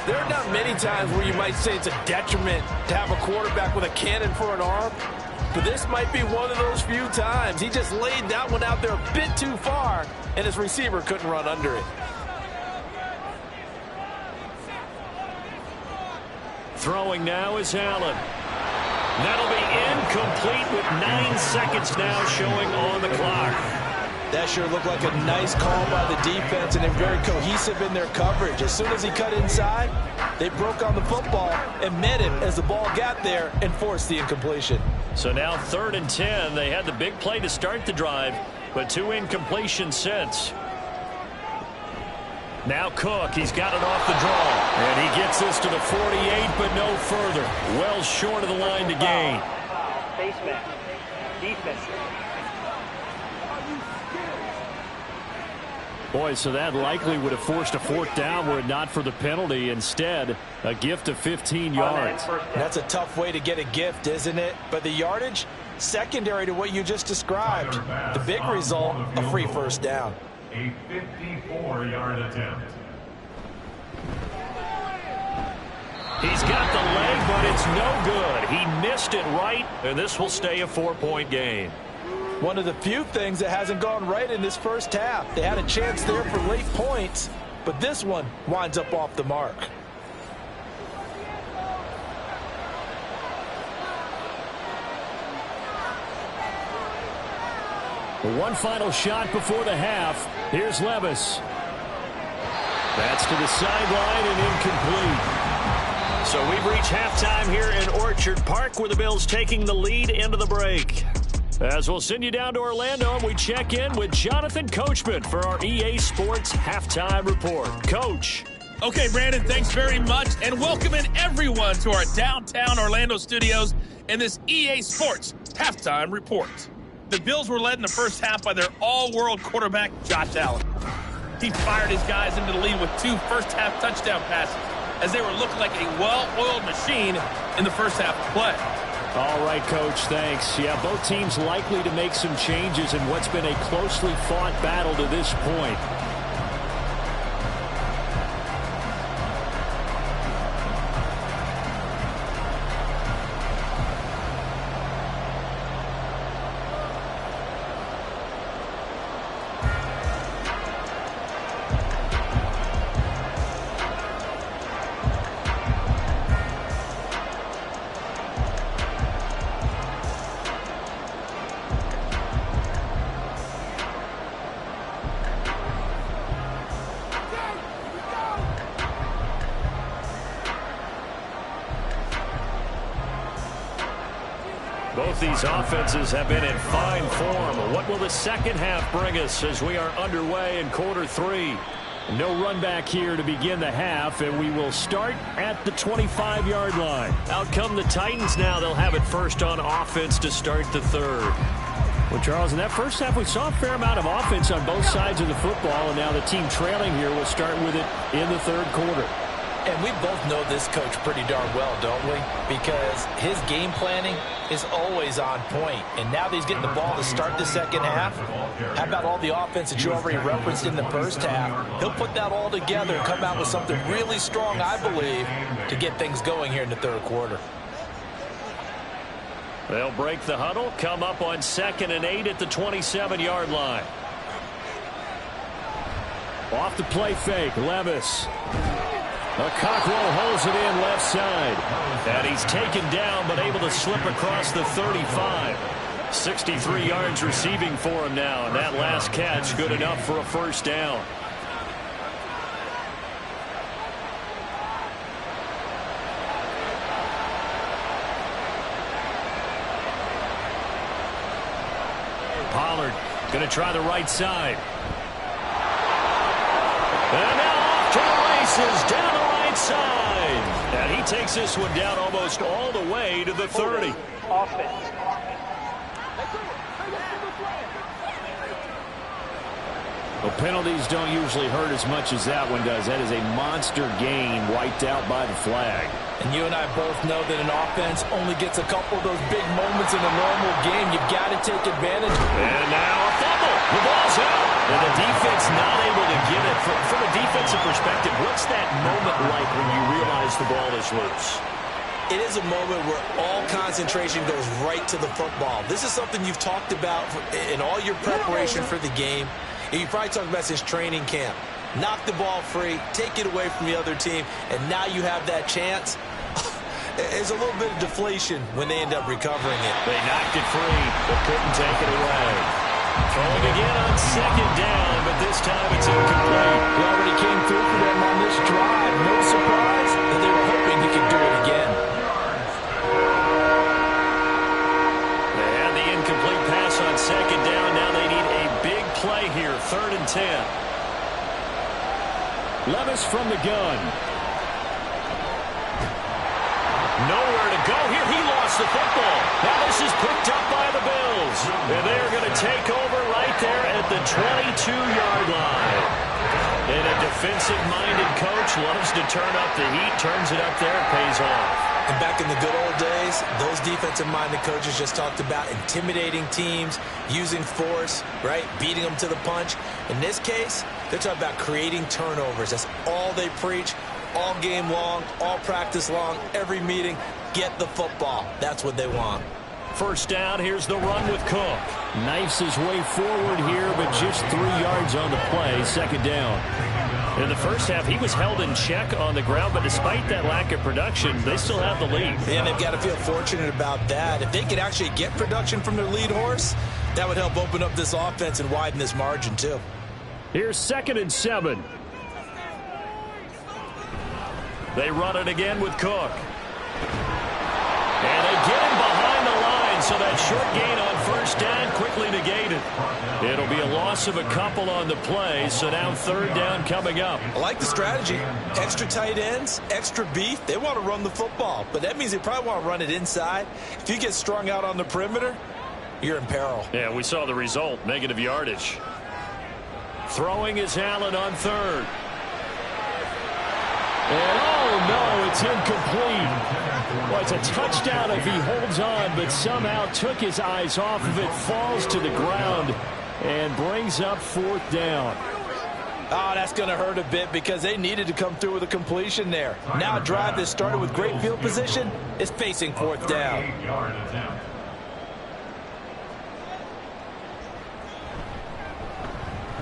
There are not many times where you might say it's a detriment to have a quarterback with a cannon for an arm, but this might be one of those few times. He just laid that one out there a bit too far, and his receiver couldn't run under it. Throwing now is Allen. That'll be incomplete with 9 seconds now showing on the clock. That sure looked like a nice call by the defense, and they're very cohesive in their coverage. As soon as he cut inside, they broke on the football and met him as the ball got there and forced the incompletion. So now 3rd and 10. They had the big play to start the drive, but 2 incompletions since. Now Cook, he's got it off the draw. And he gets this to the 48, but no further. Well short of the line to gain. Face mask. Defense. Boy, so that likely would have forced a 4th down were it not for the penalty. Instead, a gift of 15 yards. That's a tough way to get a gift, isn't it? But the yardage, secondary to what you just described. The big result, a free 1st down. A 54-yard attempt. He's got the leg, but it's no good. He missed it right, and this will stay a 4-point game. One of the few things that hasn't gone right in this first half. They had a chance there for late points, but this one winds up off the mark. One final shot before the half. Here's Levis. That's to the sideline and incomplete. So we've reached halftime here in Orchard Park with the Bills taking the lead into the break. As we'll send you down to Orlando, we check in with Jonathan Coachman for our EA Sports Halftime Report. Coach. Okay, Brandon, thanks very much, and welcoming everyone to our downtown Orlando studios in this EA Sports Halftime Report. The Bills were led in the first half by their all-world quarterback, Josh Allen. He fired his guys into the lead with 2 first-half touchdown passes as they were looking like a well-oiled machine in the first half of play. All right, Coach, thanks. Yeah, both teams likely to make some changes in what's been a closely fought battle to this point. Both these offenses have been in fine form. What will the second half bring us as we are underway in quarter 3? No run back here to begin the half, and we will start at the 25-yard line. Out come the Titans now. They'll have it first on offense to start the third. Well, Charles, in that first half, we saw a fair amount of offense on both sides of the football, and now the team trailing here will start with it in the third quarter. And we both know this coach pretty darn well, don't we? Because his game planning is always on point. And now that he's getting the ball to start the second half, how about all the offense that you already referenced in the first half? He'll put that all together and come out with something really strong, I believe, to get things going here in the third quarter. They'll break the huddle, come up on 2nd and 8 at the 27-yard line. Off the play fake, Levis. Cockrell holds it in left side. And he's taken down but able to slip across the 35. 63 yards receiving for him now. And that last catch good enough for a first down. Pollard going to try the right side. And now off to the races down the right side. And he takes this one down almost all the way to the 30. Offense. Well, penalties don't usually hurt as much as that one does. That is a monster gain wiped out by the flag. And you and I both know that an offense only gets a couple of those big moments in a normal game. You've got to take advantage. And now a fumble. The ball's out. And the defense not able to get it. From a defensive perspective, what's that moment like when you realize the ball is loose? It is a moment where all concentration goes right to the football. This is something you've talked about in all your preparation for the game. And you probably talked about since training camp. Knock the ball free, take it away from the other team, and now you have that chance. There's a little bit of deflation when they end up recovering it. They knocked it free, but couldn't take it away. Throwing again on 2nd down, but this time it's incomplete. He already came through for them on this drive. No surprise that they were hoping he could do it again. They had the incomplete pass on 2nd down. Now they need a big play here, 3rd and 10. Levis from the gun. Nowhere to go here. He lost the football. Now this is picked up by the Bills. And they're going to take over right there at the 22-yard line. And a defensive-minded coach loves to turn up the heat, turns it up there, it pays off. And back in the good old days, those defensive-minded coaches just talked about intimidating teams, using force, right, beating them to the punch. In this case, they're talking about creating turnovers. That's all they preach, all game long, all practice long, every meeting. Get the football. That's what they want. First down, here's the run with Cook. Knifes his way forward here, but just 3 yards on the play, 2nd down. In the first half, he was held in check on the ground, but despite that lack of production, they still have the lead. And they've got to feel fortunate about that. If they could actually get production from their lead horse, that would help open up this offense and widen this margin too. Here's 2nd and 7. They run it again with Cook. And they get him behind the line, so that short gain on first down quickly negated. It'll be a loss of a couple on the play, so now 3rd down coming up. I like the strategy. Extra tight ends, extra beef. They want to run the football, but that means they probably want to run it inside. If you get strung out on the perimeter, you're in peril. Yeah, we saw the result, negative yardage. Throwing is Allen on 3rd. And oh no, it's incomplete. Well, it's a touchdown if he holds on, but somehow took his eyes off of it, falls to the ground, and brings up 4th down. Oh, that's going to hurt a bit because they needed to come through with a completion there. Now a drive that started with great field position is facing 4th down.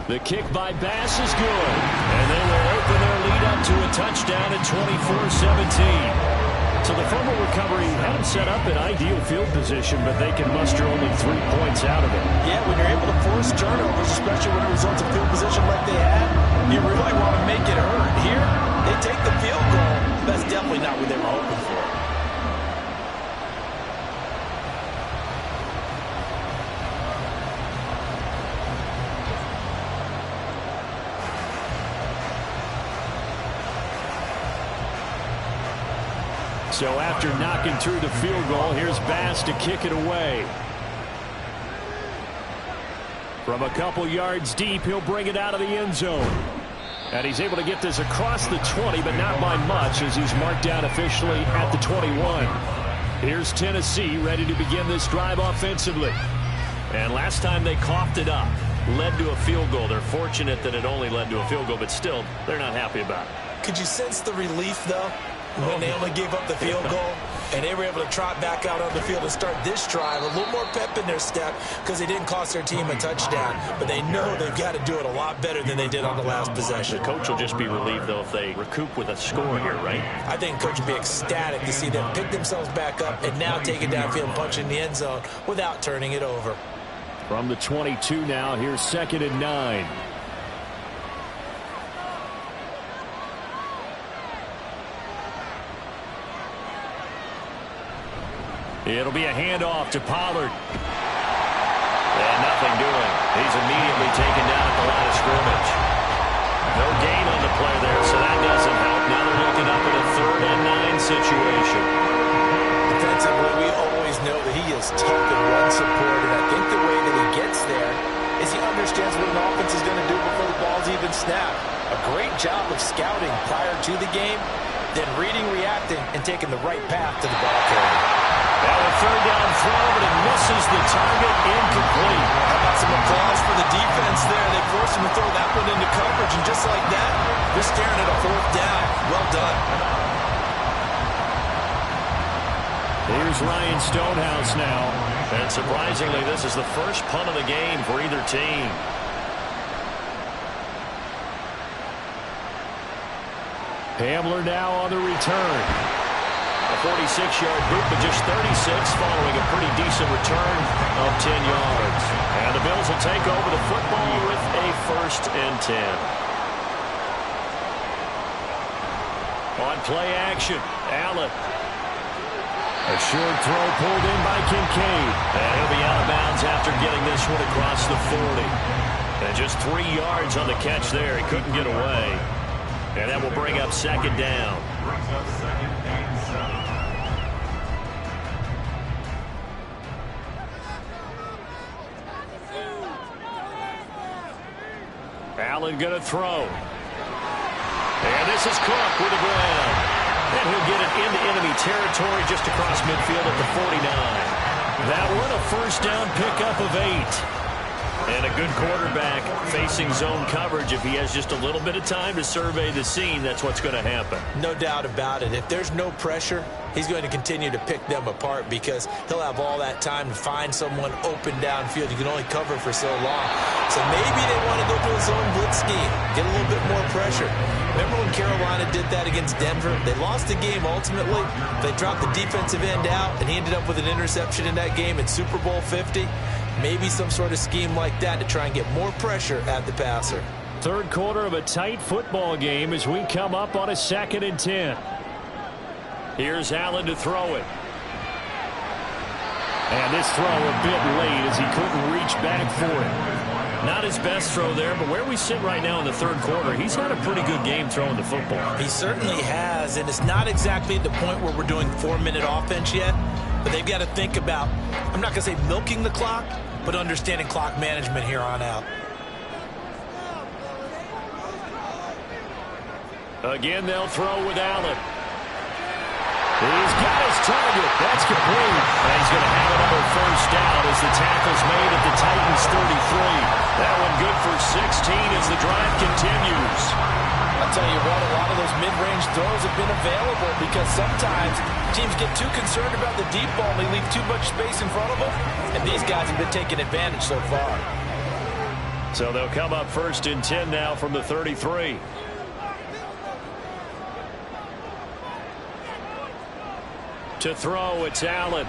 The kick by Bass is good. And they will open their lead up to a touchdown at 24-17. So the fumble recovery had them set up in ideal field position, but they can muster only 3 points out of it. Yeah, when you're able to force turnovers, especially when it results in field position like they had, you really want to make it hurt. Here, they take the field goal. That's definitely not what they were hoping for. So after knocking through the field goal, here's Bass to kick it away. From a couple yards deep, he'll bring it out of the end zone. And he's able to get this across the 20, but not by much, as he's marked down officially at the 21. Here's Tennessee ready to begin this drive offensively. And last time they coughed it up, led to a field goal. They're fortunate that it only led to a field goal, but still, they're not happy about it. Could you sense the relief, though, when they only gave up the field goal and they were able to trot back out on the field and start this drive? A little more pep in their step because they didn't cost their team a touchdown, but they know they've got to do it a lot better than they did on the last possession. The coach will just be relieved, though, if they recoup with a score here, right? I think coach will be ecstatic to see them pick themselves back up and now take it downfield and punch in the end zone without turning it over. From the 22 now, here's 2nd and 9. It'll be a handoff to Pollard. And nothing doing. He's immediately taken down at the line of scrimmage. No gain on the play there, so that doesn't help. Now they're looking up at a 3rd and 9 situation. Defensively, we always know that he is tough in run support, and I think the way that he gets there is he understands what an offense is going to do before the ball's even snapped. A great job of scouting prior to the game, then reading, reacting, and taking the right path to the ball carrier. Now a 3rd down throw, but it misses the target, incomplete. How about some applause for the defense there? They forced him to throw that one into coverage, and just like that, they're staring at a 4th down. Well done. Here's Ryan Stonehouse now. And surprisingly, this is the first punt of the game for either team. Hamler now on the return. A 46-yard boot, but just 36 following a pretty decent return of 10 yards. And the Bills will take over the football with a 1st and 10. On play action, Allen. A short throw pulled in by Kincaid. And he'll be out of bounds after getting this one across the 40. And just 3 yards on the catch there. He couldn't get away. And that will bring up 2nd down. Brings up 2nd and 7. Allen going to throw. And this is Cook with the ground. And he'll get it into enemy territory just across midfield at the 49. That one a 1st down pickup of 8. And a good quarterback facing zone coverage. If he has just a little bit of time to survey the scene, that's what's going to happen. No doubt about it. If there's no pressure, he's going to continue to pick them apart because he'll have all that time to find someone open downfield. You can only cover for so long. So maybe they want to go to a zone blitz scheme, get a little bit more pressure. Remember when Carolina did that against Denver? They lost the game ultimately. They dropped the defensive end out, and he ended up with an interception in that game in Super Bowl 50. Maybe some sort of scheme like that to try and get more pressure at the passer. 3rd quarter of a tight football game as we come up on a 2nd and 10. Here's Allen to throw it. And this throw a bit late as he couldn't reach back for it. Not his best throw there, but where we sit right now in the 3rd quarter, he's had a pretty good game throwing the football. He certainly has, and it's not exactly at the point where we're doing 4-minute offense yet, but they've got to think about, I'm not going to say milking the clock, but understanding clock management here on out. Again, they'll throw with Allen. He's got his target. That's complete. And he's going to have another 1st down as the tackle's made at the Titans 33. That one good for 16 as the drive continues. I'll tell you what, a lot of those mid-range throws have been available because sometimes teams get too concerned about the deep ball and they leave too much space in front of them, and these guys have been taking advantage so far. So they'll come up 1st and 10 now from the 33. To throw, it's Allen.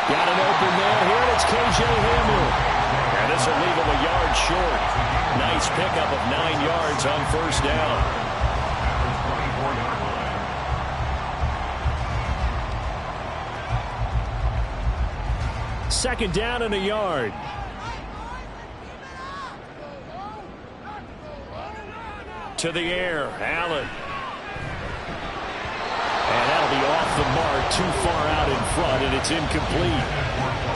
Got it open there. Here it's KJ Hamler. And this will leave him a yard short. Nice pickup of 9 yards on 1st down. 2nd down and a yard. To the air, Allen. And the mark, too far out in front, and it's incomplete.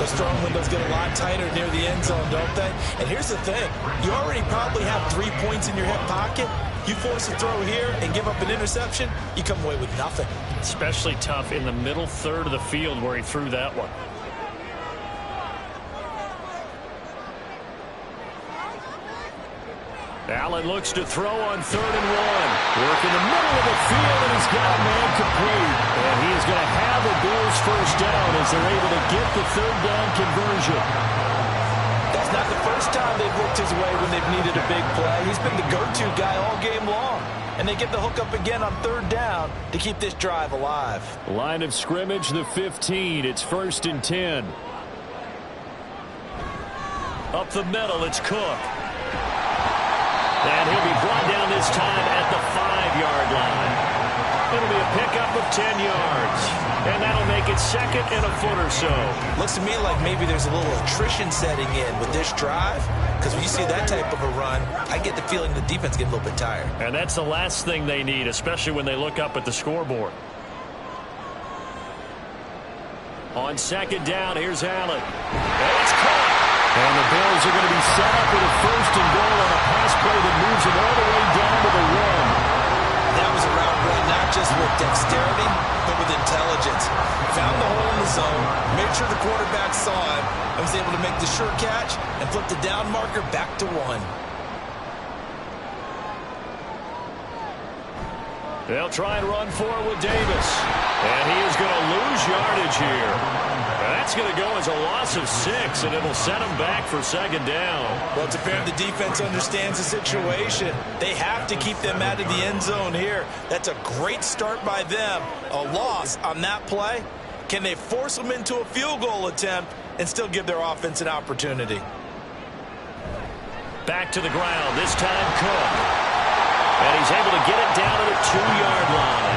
Those throwing windows get a lot tighter near the end zone, don't they? And here's the thing. You already probably have 3 points in your hip pocket. You force a throw here and give up an interception, you come away with nothing. Especially tough in the middle third of the field where he threw that one. Allen looks to throw on 3rd and 1. Work in the middle of the field, and he's got a man complete. And he is going to have the Bills first down as they're able to get the 3rd down conversion. That's not the first time they've looked his way when they've needed a big play. He's been the go-to guy all game long. And they get the hook up again on 3rd down to keep this drive alive. Line of scrimmage, the 15. It's 1st and 10. Up the middle, it's Cook. And he'll be brought down this time at the 5-yard line. It'll be a pickup of 10 yards. And that'll make it 2nd and a foot or so. Looks to me like maybe there's a little attrition setting in with this drive. Because when you see that type of a run, I get the feeling the defense get a little bit tired. And that's the last thing they need, especially when they look up at the scoreboard. On 2nd down, here's Allen. And it's caught. And the Bills are going to be set up with a 1st and goal on a pass play that moves them all the way down to the 1. That was a route run not just with dexterity, but with intelligence. Found the hole in the zone, made sure the quarterback saw him, and was able to make the sure catch and flip the down marker back to 1. They'll try and run forward with Davis. And he is going to lose yardage here. That's going to go as a loss of 6, and it'll set him back for 2nd down. Well, it's apparent the defense understands the situation. They have to keep them out of the end zone here. That's a great start by them. A loss on that play. Can they force them into a field goal attempt and still give their offense an opportunity? Back to the ground, this time Cook. And he's able to get it down to the 2-yard line.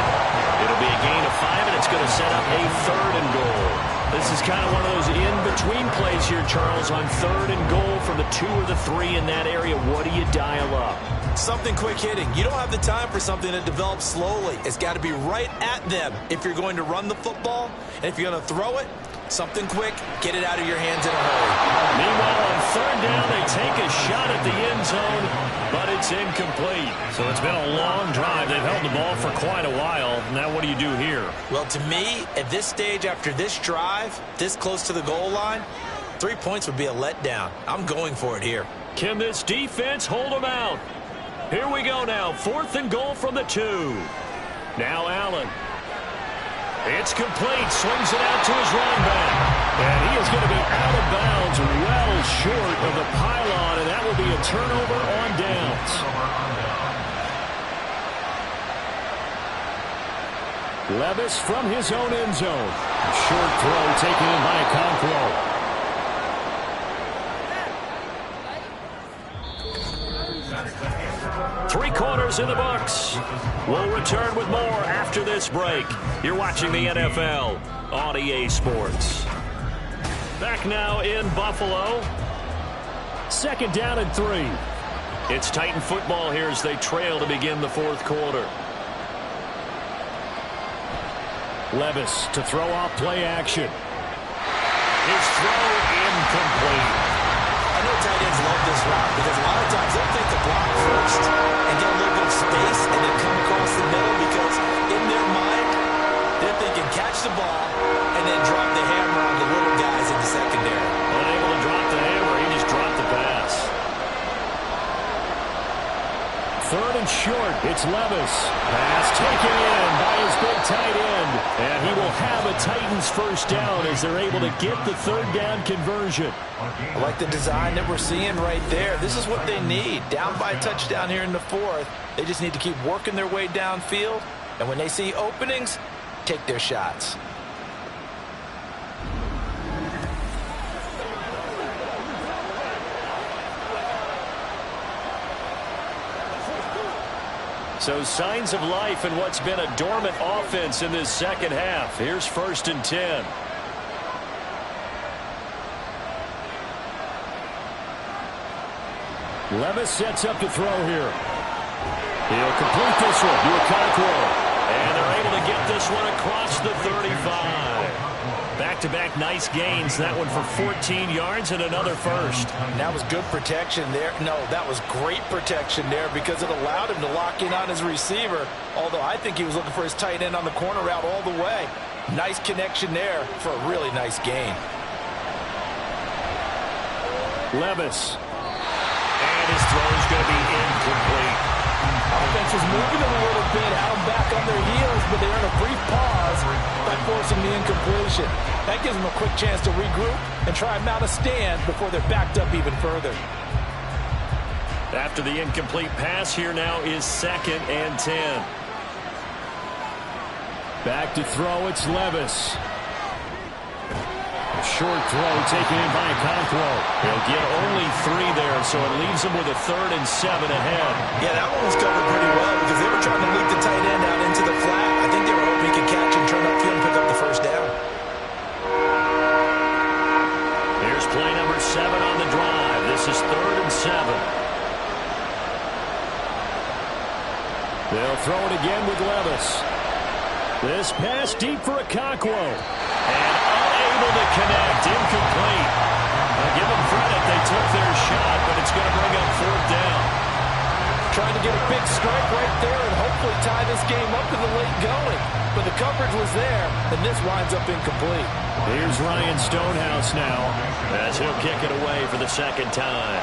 It'll be a gain of 5, and it's going to set up a 3rd and goal. This is kind of one of those in-between plays here, Charles, on 3rd and goal from the 2 or the 3 in that area. What do you dial up? Something quick hitting. You don't have the time for something that develops slowly. It's got to be right at them if you're going to run the football. And if you're going to throw it, something quick, get it out of your hands in a hurry. Meanwhile, on 3rd down, they take a shot at the end zone, but it's incomplete. So it's been a long drive. They've held the ball for quite a while. Now what do you do here? Well, to me, at this stage, after this drive, this close to the goal line, 3 points would be a letdown. I'm going for it here. Can this defense hold them out? Here we go now. 4th and goal from the 2. Now Allen. It's complete. Swings it out to his running back. And he is going to be out of bounds, well short of the pylon, and that will be a turnover on downs. Levis from his own end zone. Short throw taken in by Okonkwo. Three-quarters in the books. We'll return with more after this break. You're watching the NFL on EA Sports. Back now in Buffalo. 2nd down and 3. It's Titan football here as they trail to begin the 4th quarter. Levis to throw off play action. His throw incomplete. I know tight ends love this route because a lot of times they'll take the block first and get a little bit of space and then come across the middle because in their mind, they're thinking catch the ball and then drop the hammer on the little guys in the secondary. Unable to drop the hammer, he just dropped the pass. 3rd and short, it's Levis. Pass taken in by his big tight end. And he will have a Titans first down as they're able to get the 3rd down conversion. I like the design that we're seeing right there. This is what they need. Down by a touchdown here in the 4th. They just need to keep working their way downfield. And when they see openings, take their shots. So signs of life in what's been a dormant offense in this 2nd half. Here's 1st and 10. Levis sets up to throw here. He'll complete this one to Okonkwo. And they're able to get this one across the 35. Back-to-back nice gains. That one for 14 yards and another first. And that was good protection there. No, that was great protection there because it allowed him to lock in on his receiver, although I think he was looking for his tight end on the corner route all the way. Nice connection there for a really nice gain. Levis. And his throw is going to be incomplete. Offense was moving them a little bit, had them back on their heels, but they're in a brief pause by forcing the incompletion. That gives them a quick chance to regroup and try and mount a stand before they're backed up even further. After the incomplete pass, here now is 2nd and 10. Back to throw, it's Levis. Short throw taken in by Conquo. He'll get only 3 there, so it leaves him with a 3rd and 7 ahead. Yeah, that one was covered pretty well because they were trying to leak the tight end out into the flat. I think they were hoping he could catch and turn upfield and pick up the first down. Here's play number 7 on the drive. This is 3rd and 7. They'll throw it again with Levis. This pass deep for a Conquo. And unable to connect, incomplete. I'll give them credit, they took their shot, but it's going to bring up 4th down. Trying to get a big strike right there and hopefully tie this game up in the late going. But the coverage was there, and this winds up incomplete. Here's Ryan Stonehouse now, as he'll kick it away for the 2nd time.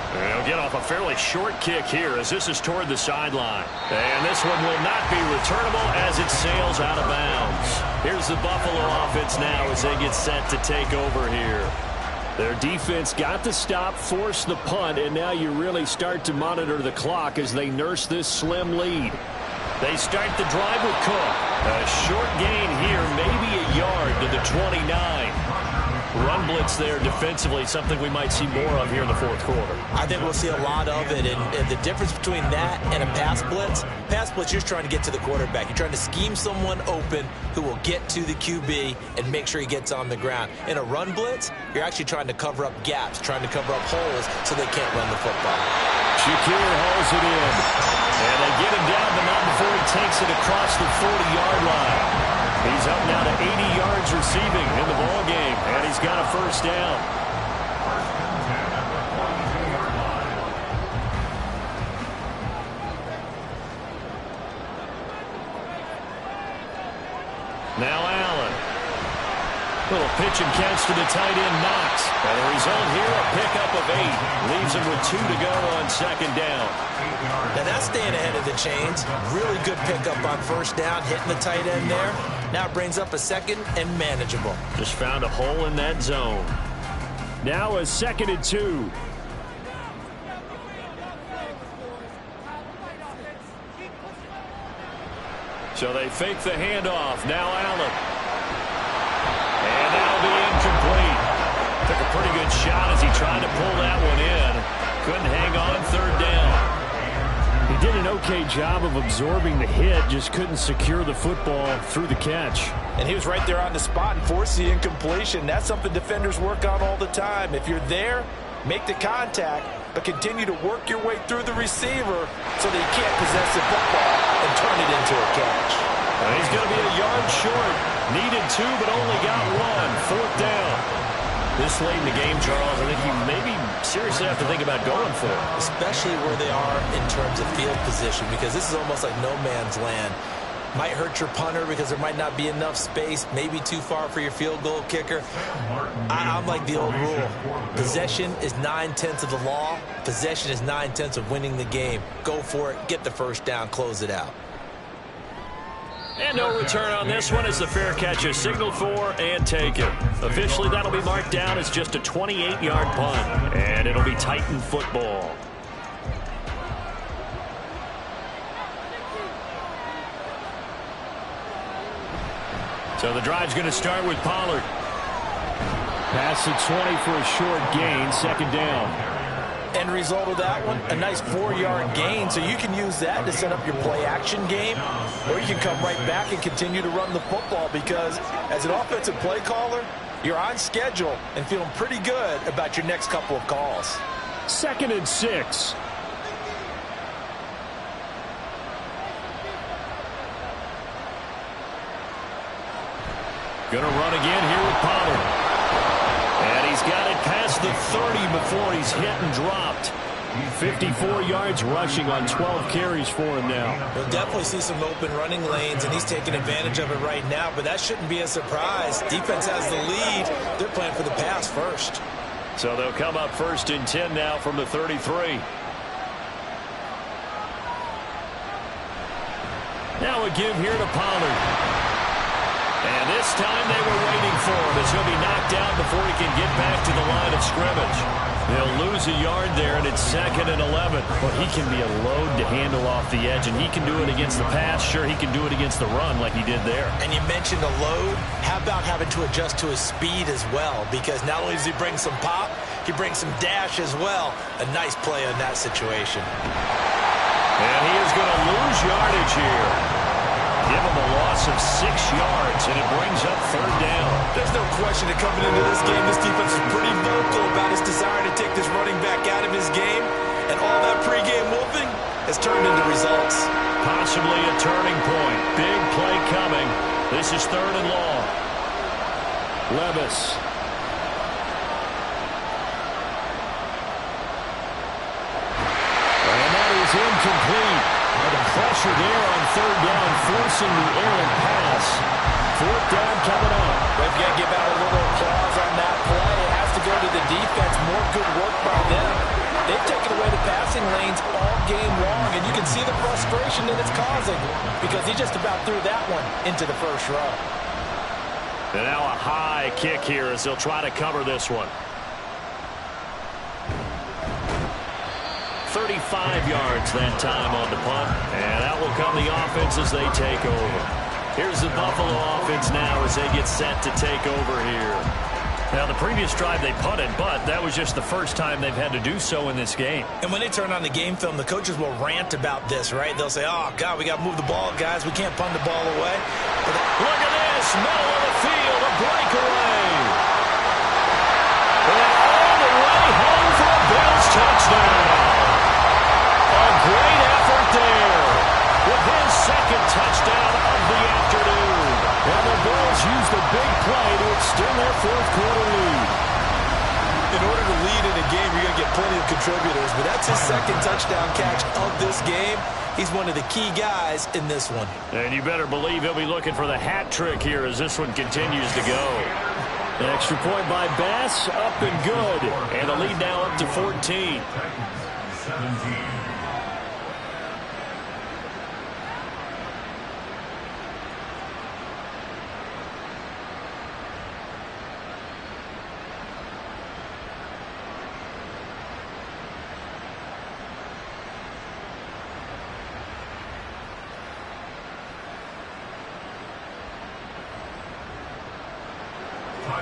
He'll get off a fairly short kick here as this is toward the sideline. And this one will not be returnable as it sails out of bounds. Here's the Buffalo offense now as they get set to take over here. Their defense got the stop, forced the punt, and now you really start to monitor the clock as they nurse this slim lead. They start the drive with Cook. A short gain here, maybe a yard to the 29. Run blitz there defensively, something we might see more of here in the 4th quarter. I think we'll see a lot of it, and the difference between that and a pass blitz, you're trying to get to the quarterback. You're trying to scheme someone open who will get to the QB and make sure he gets on the ground. In a run blitz, you're actually trying to cover up gaps, trying to cover up holes so they can't run the football. Shakir hauls it in. And they get him down, but not before he takes it across the 40-yard line. He's up now to 80 yards receiving in the ball game, and he's got a first down. Now Allen. Little pitch and catch to the tight end, Knox. And the result here, a pickup of 8. Leaves him with 2 to go on 2nd down. Now that's staying ahead of the chains. Really good pickup on 1st down, hitting the tight end there. Now it brings up a 2nd and manageable. Just found a hole in that zone. Now a 2nd and 2. So they fake the handoff. Now Allen. And that'll be incomplete. Took a pretty good shot as he tried to pull that one in. Couldn't hang on 3rd down. He did an okay job of absorbing the hit, just couldn't secure the football through the catch. And he was right there on the spot and forced the incompletion. That's something defenders work on all the time. If you're there, make the contact, but continue to work your way through the receiver so that he can't possess the football and turn it into a catch. And he's going to be a yard short. Needed 2, but only got 1. 4th down. This late in the game, Charles, I think you maybe seriously have to think about going for it. Especially where they are in terms of field position, because this is almost like no man's land. Might hurt your punter because there might not be enough space, maybe too far for your field goal kicker. I'm like the old rule. Possession is 9/10 of the law. Possession is 9/10 of winning the game. Go for it, get the first down, close it out. And no return on this one as the fair catch is signaled for and taken. Officially, that'll be marked down as just a 28-yard punt. And it'll be Titan football. So the drive's going to start with Pollard. Pass to 20 for a short gain, 2nd down. End result of that one, a nice 4-yard gain, so you can use that to set up your play-action game, or you can come right back and continue to run the football because as an offensive play caller, you're on schedule and feeling pretty good about your next couple of calls. 2nd and 6. Going to run again here with Pollard. And he's got it past the 30 before he's hit and dropped. 54 yards rushing on 12 carries for him now. We'll definitely see some open running lanes, and he's taking advantage of it right now, but that shouldn't be a surprise. Defense has the lead. They're playing for the pass first. So they'll come up 1st and 10 now from the 33. Now a give here to Pollard. And this time they were waiting for him as he'll be knocked down before he can get back to the line of scrimmage. They'll lose a yard there, and it's 2nd and 11. Well, he can be a load to handle off the edge, and he can do it against the pass. Sure, he can do it against the run like he did there. And you mentioned a load. How about having to adjust to his speed as well? Because not only does he bring some pop, he brings some dash as well. A nice play on that situation. And he is going to lose yardage here. Give him a loss of 6 yards, and it brings up 3rd down. There's no question that coming into this game, this defense is pretty vocal about his desire to take this running back out of his game. And all that pregame whooping has turned into results. Possibly a turning point. Big play coming. This is 3rd and long. Levis. And that is incomplete. And the pressure there on 3rd down, forcing the errant pass. 4th down coming up. We've got to give out a little applause on that play. It has to go to the defense. More good work by them. They've taken away the passing lanes all game long, and you can see the frustration that it's causing because he just about threw that one into the first row. And now a high kick here as they'll try to cover this one. 35 yards that time on the punt. And that will come the offense as they take over. Here's the Buffalo offense now as they get set to take over here. Now, the previous drive they punted, but that was just the first time they've had to do so in this game. And when they turn on the game film, the coaches will rant about this, right? They'll say, oh, God, we got to move the ball, guys. We can't punt the ball away. Look at this. Middle of the field, a breakaway. And all the way home for a Bills touchdown. A great effort there with his 2nd touchdown of the afternoon. And the Bills use the big play to extend their 4th quarter lead. In order to lead in a game, you're going to get plenty of contributors, but that's his 2nd touchdown catch of this game. He's one of the key guys in this one. And you better believe he'll be looking for the hat trick here as this one continues to go. An extra point by Bass, up and good. And the lead now up to 14. 17.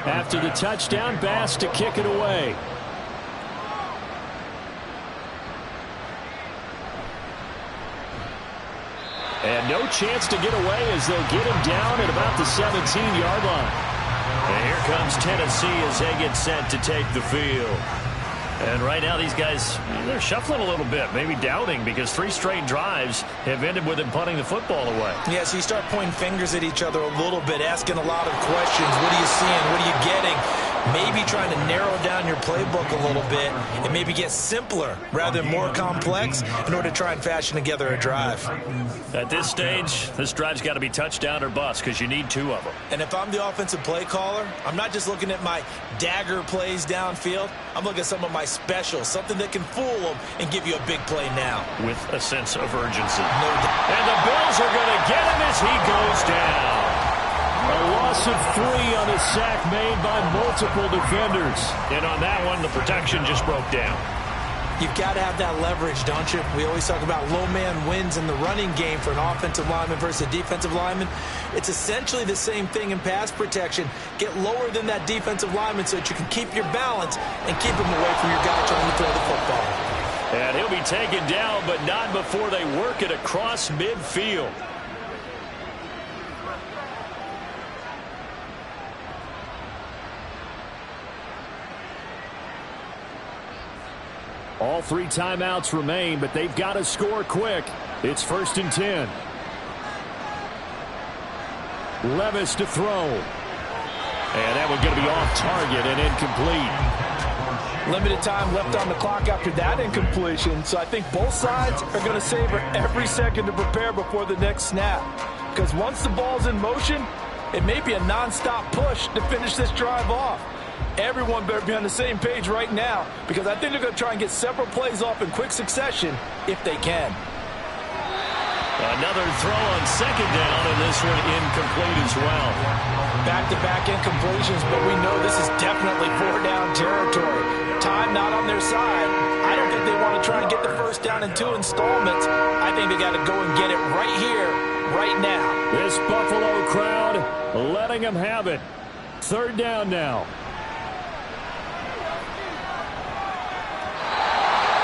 After the touchdown, Bass to kick it away. And no chance to get away as they'll get him down at about the 17-yard line. And here comes Tennessee as they get set to take the field. And right now these guys, they're shuffling a little bit, maybe doubting, because 3 straight drives have ended with them punting the football away. Yeah, so you start pointing fingers at each other a little bit, asking a lot of questions. What are you seeing? What are you getting? Maybe trying to narrow down your playbook a little bit and maybe get simpler rather than more complex in order to try and fashion together a drive. At this stage, this drive's got to be touchdown or bust because you need 2 of them. And if I'm the offensive play caller, I'm not just looking at my dagger plays downfield. I'm looking at some of my specials, something that can fool them and give you a big play now. With a sense of urgency. No doubt. And the Bills are going to get him as he goes down. A loss of 3 on a sack made by multiple defenders. And on that one, the protection just broke down. You've got to have that leverage, don't you? We always talk about low man wins in the running game for an offensive lineman versus a defensive lineman. It's essentially the same thing in pass protection. Get lower than that defensive lineman so that you can keep your balance and keep him away from your guy trying to throw the football. And he'll be taken down, but not before they work it across midfield. All 3 timeouts remain, but they've got to score quick. It's 1st and 10. Levis to throw. And that one's going to be off target and incomplete. Limited time left on the clock after that incompletion, so I think both sides are going to savor every second to prepare before the next snap. Because once the ball's in motion, it may be a non-stop push to finish this drive off. Everyone better be on the same page right now, because I think they're going to try and get several plays off in quick succession if they can. Another throw on second down, and this one incomplete as well. Back-to-back incompletions, but we know this is definitely four-down territory. Time not on their side. I don't think they want to try and get the first down in 2 installments. I think they got to go and get it right here, right now. This Buffalo crowd letting them have it. Third down now.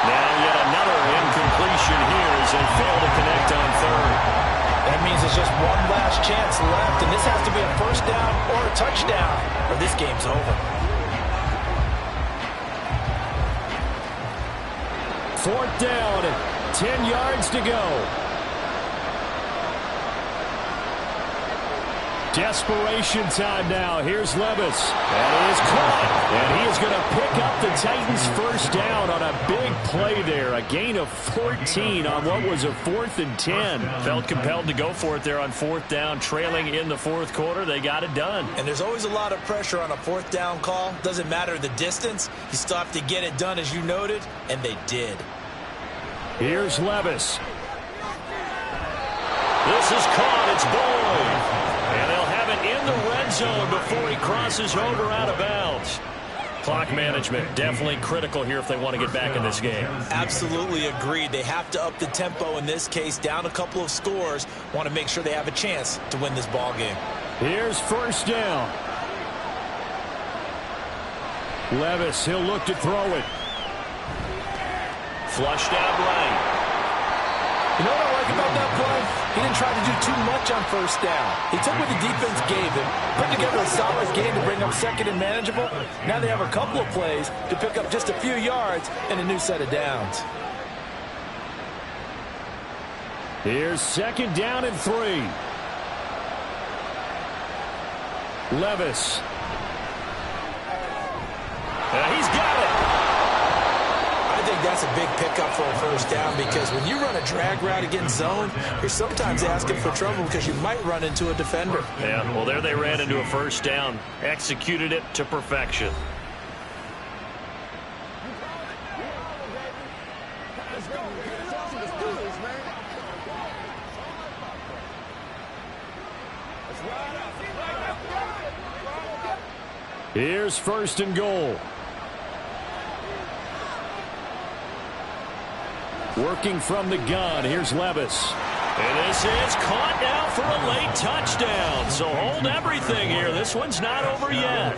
Now yet another incompletion here as they fail to connect on third. That means it's just one last chance left, and this has to be a first down or a touchdown, or this game's over. Fourth down, 10 yards to go. Desperation time now. Here's Levis. That is caught. And he is going to pick up the Titans' first down on a big play there. A gain of 14 on what was a 4th and 10. Felt compelled to go for it there on fourth down, trailing in the fourth quarter. They got it done. And there's always a lot of pressure on a fourth down call. Doesn't matter the distance. You still have to get it done, as you noted, and they did. Here's Levis. This is caught. It's Boyd. And they'll have it in the red zone before he crosses over out of bounds. Clock management definitely critical here if they want to get back in this game. Absolutely agreed. They have to up the tempo in this case, down a couple of scores. Want to make sure they have a chance to win this ball game. Here's first down. Levis, he'll look to throw it. Flushed out right. You know what I like about that play? He didn't try to do too much on first down. He took what the defense gave him, put together a solid game to bring up second and manageable. Now they have a couple of plays to pick up just a few yards and a new set of downs. Here's second down and 3. Levis. He's got it. I think that's a big pickup for a first down, because when you run a drag route against zone, you're sometimes asking for trouble because you might run into a defender. Yeah, well, there they ran into a first down. Executed it to perfection. Here's first and goal. Working from the gun, here's Levis. And this is caught now for a late touchdown. So hold everything here. This one's not over yet.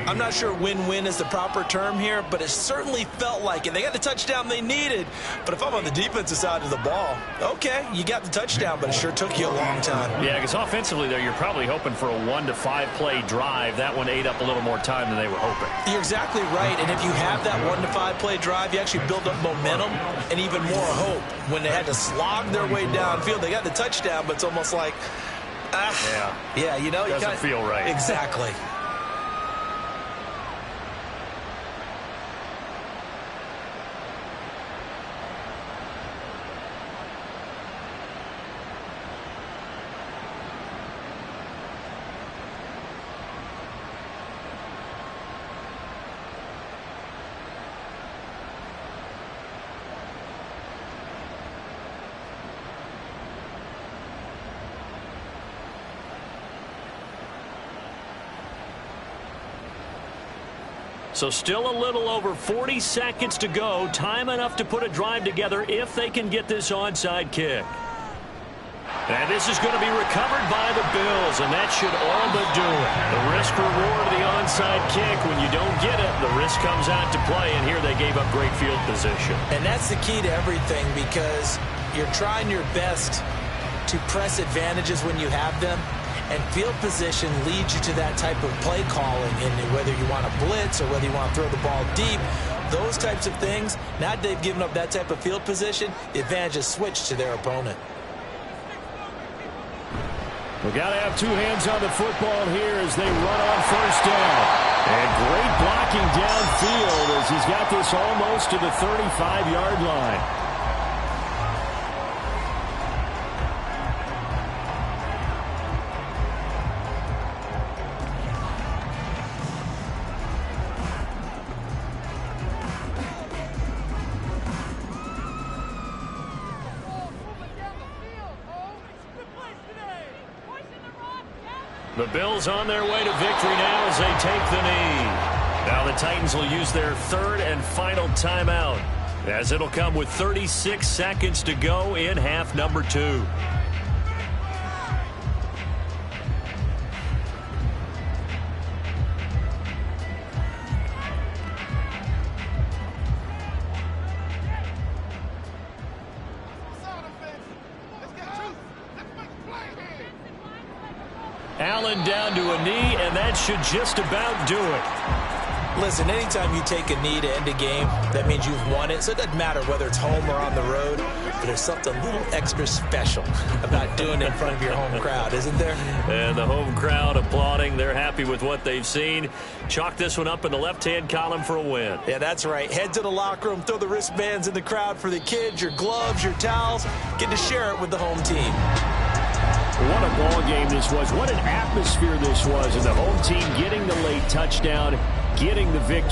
I'm not sure win-win is the proper term here, but it certainly felt like it. They got the touchdown they needed. But if I'm on the defensive side of the ball, okay, you got the touchdown, but it sure took you a long time. Yeah, because offensively there, you're probably hoping for a 1 to 5 play drive. That one ate up a little more time than they were hoping. You're exactly right. And if you have that 1 to 5 play drive, you actually build up momentum and even more hope. When they had to slog their way downfield, they got the touchdown, but it's almost like, yeah, you know, doesn't feel right. Exactly. So still a little over 40 seconds to go. Time enough to put a drive together if they can get this onside kick. And this is going to be recovered by the Bills, and that should all but do it. The risk-reward of the onside kick, when you don't get it, the risk comes out to play, and here they gave up great field position. And that's the key to everything, because you're trying your best to press advantages when you have them. And field position leads you to that type of play calling, and whether you want to blitz or whether you want to throw the ball deep, those types of things. Now that they've given up that type of field position, the advantage is switched to their opponent. We've got to have two hands on the football here as they run on first down. And great blocking downfield as he's got this almost to the 35-yard line. The Bills on their way to victory now as they take the knee. Now the Titans will use their third and final timeout, as it'll come with 36 seconds to go in half number 2. Allen down to a knee, and that should just about do it. Listen, anytime you take a knee to end a game, that means you've won it. So it doesn't matter whether it's home or on the road. But there's something a little extra special about doing it in front of your home crowd, isn't there? And the home crowd applauding. They're happy with what they've seen. Chalk this one up in the left-hand column for a win. Yeah, that's right. Head to the locker room, throw the wristbands in the crowd for the kids, your gloves, your towels. Get to share it with the home team. What a ball game this was. What an atmosphere this was. And the home team getting the late touchdown, getting the victory.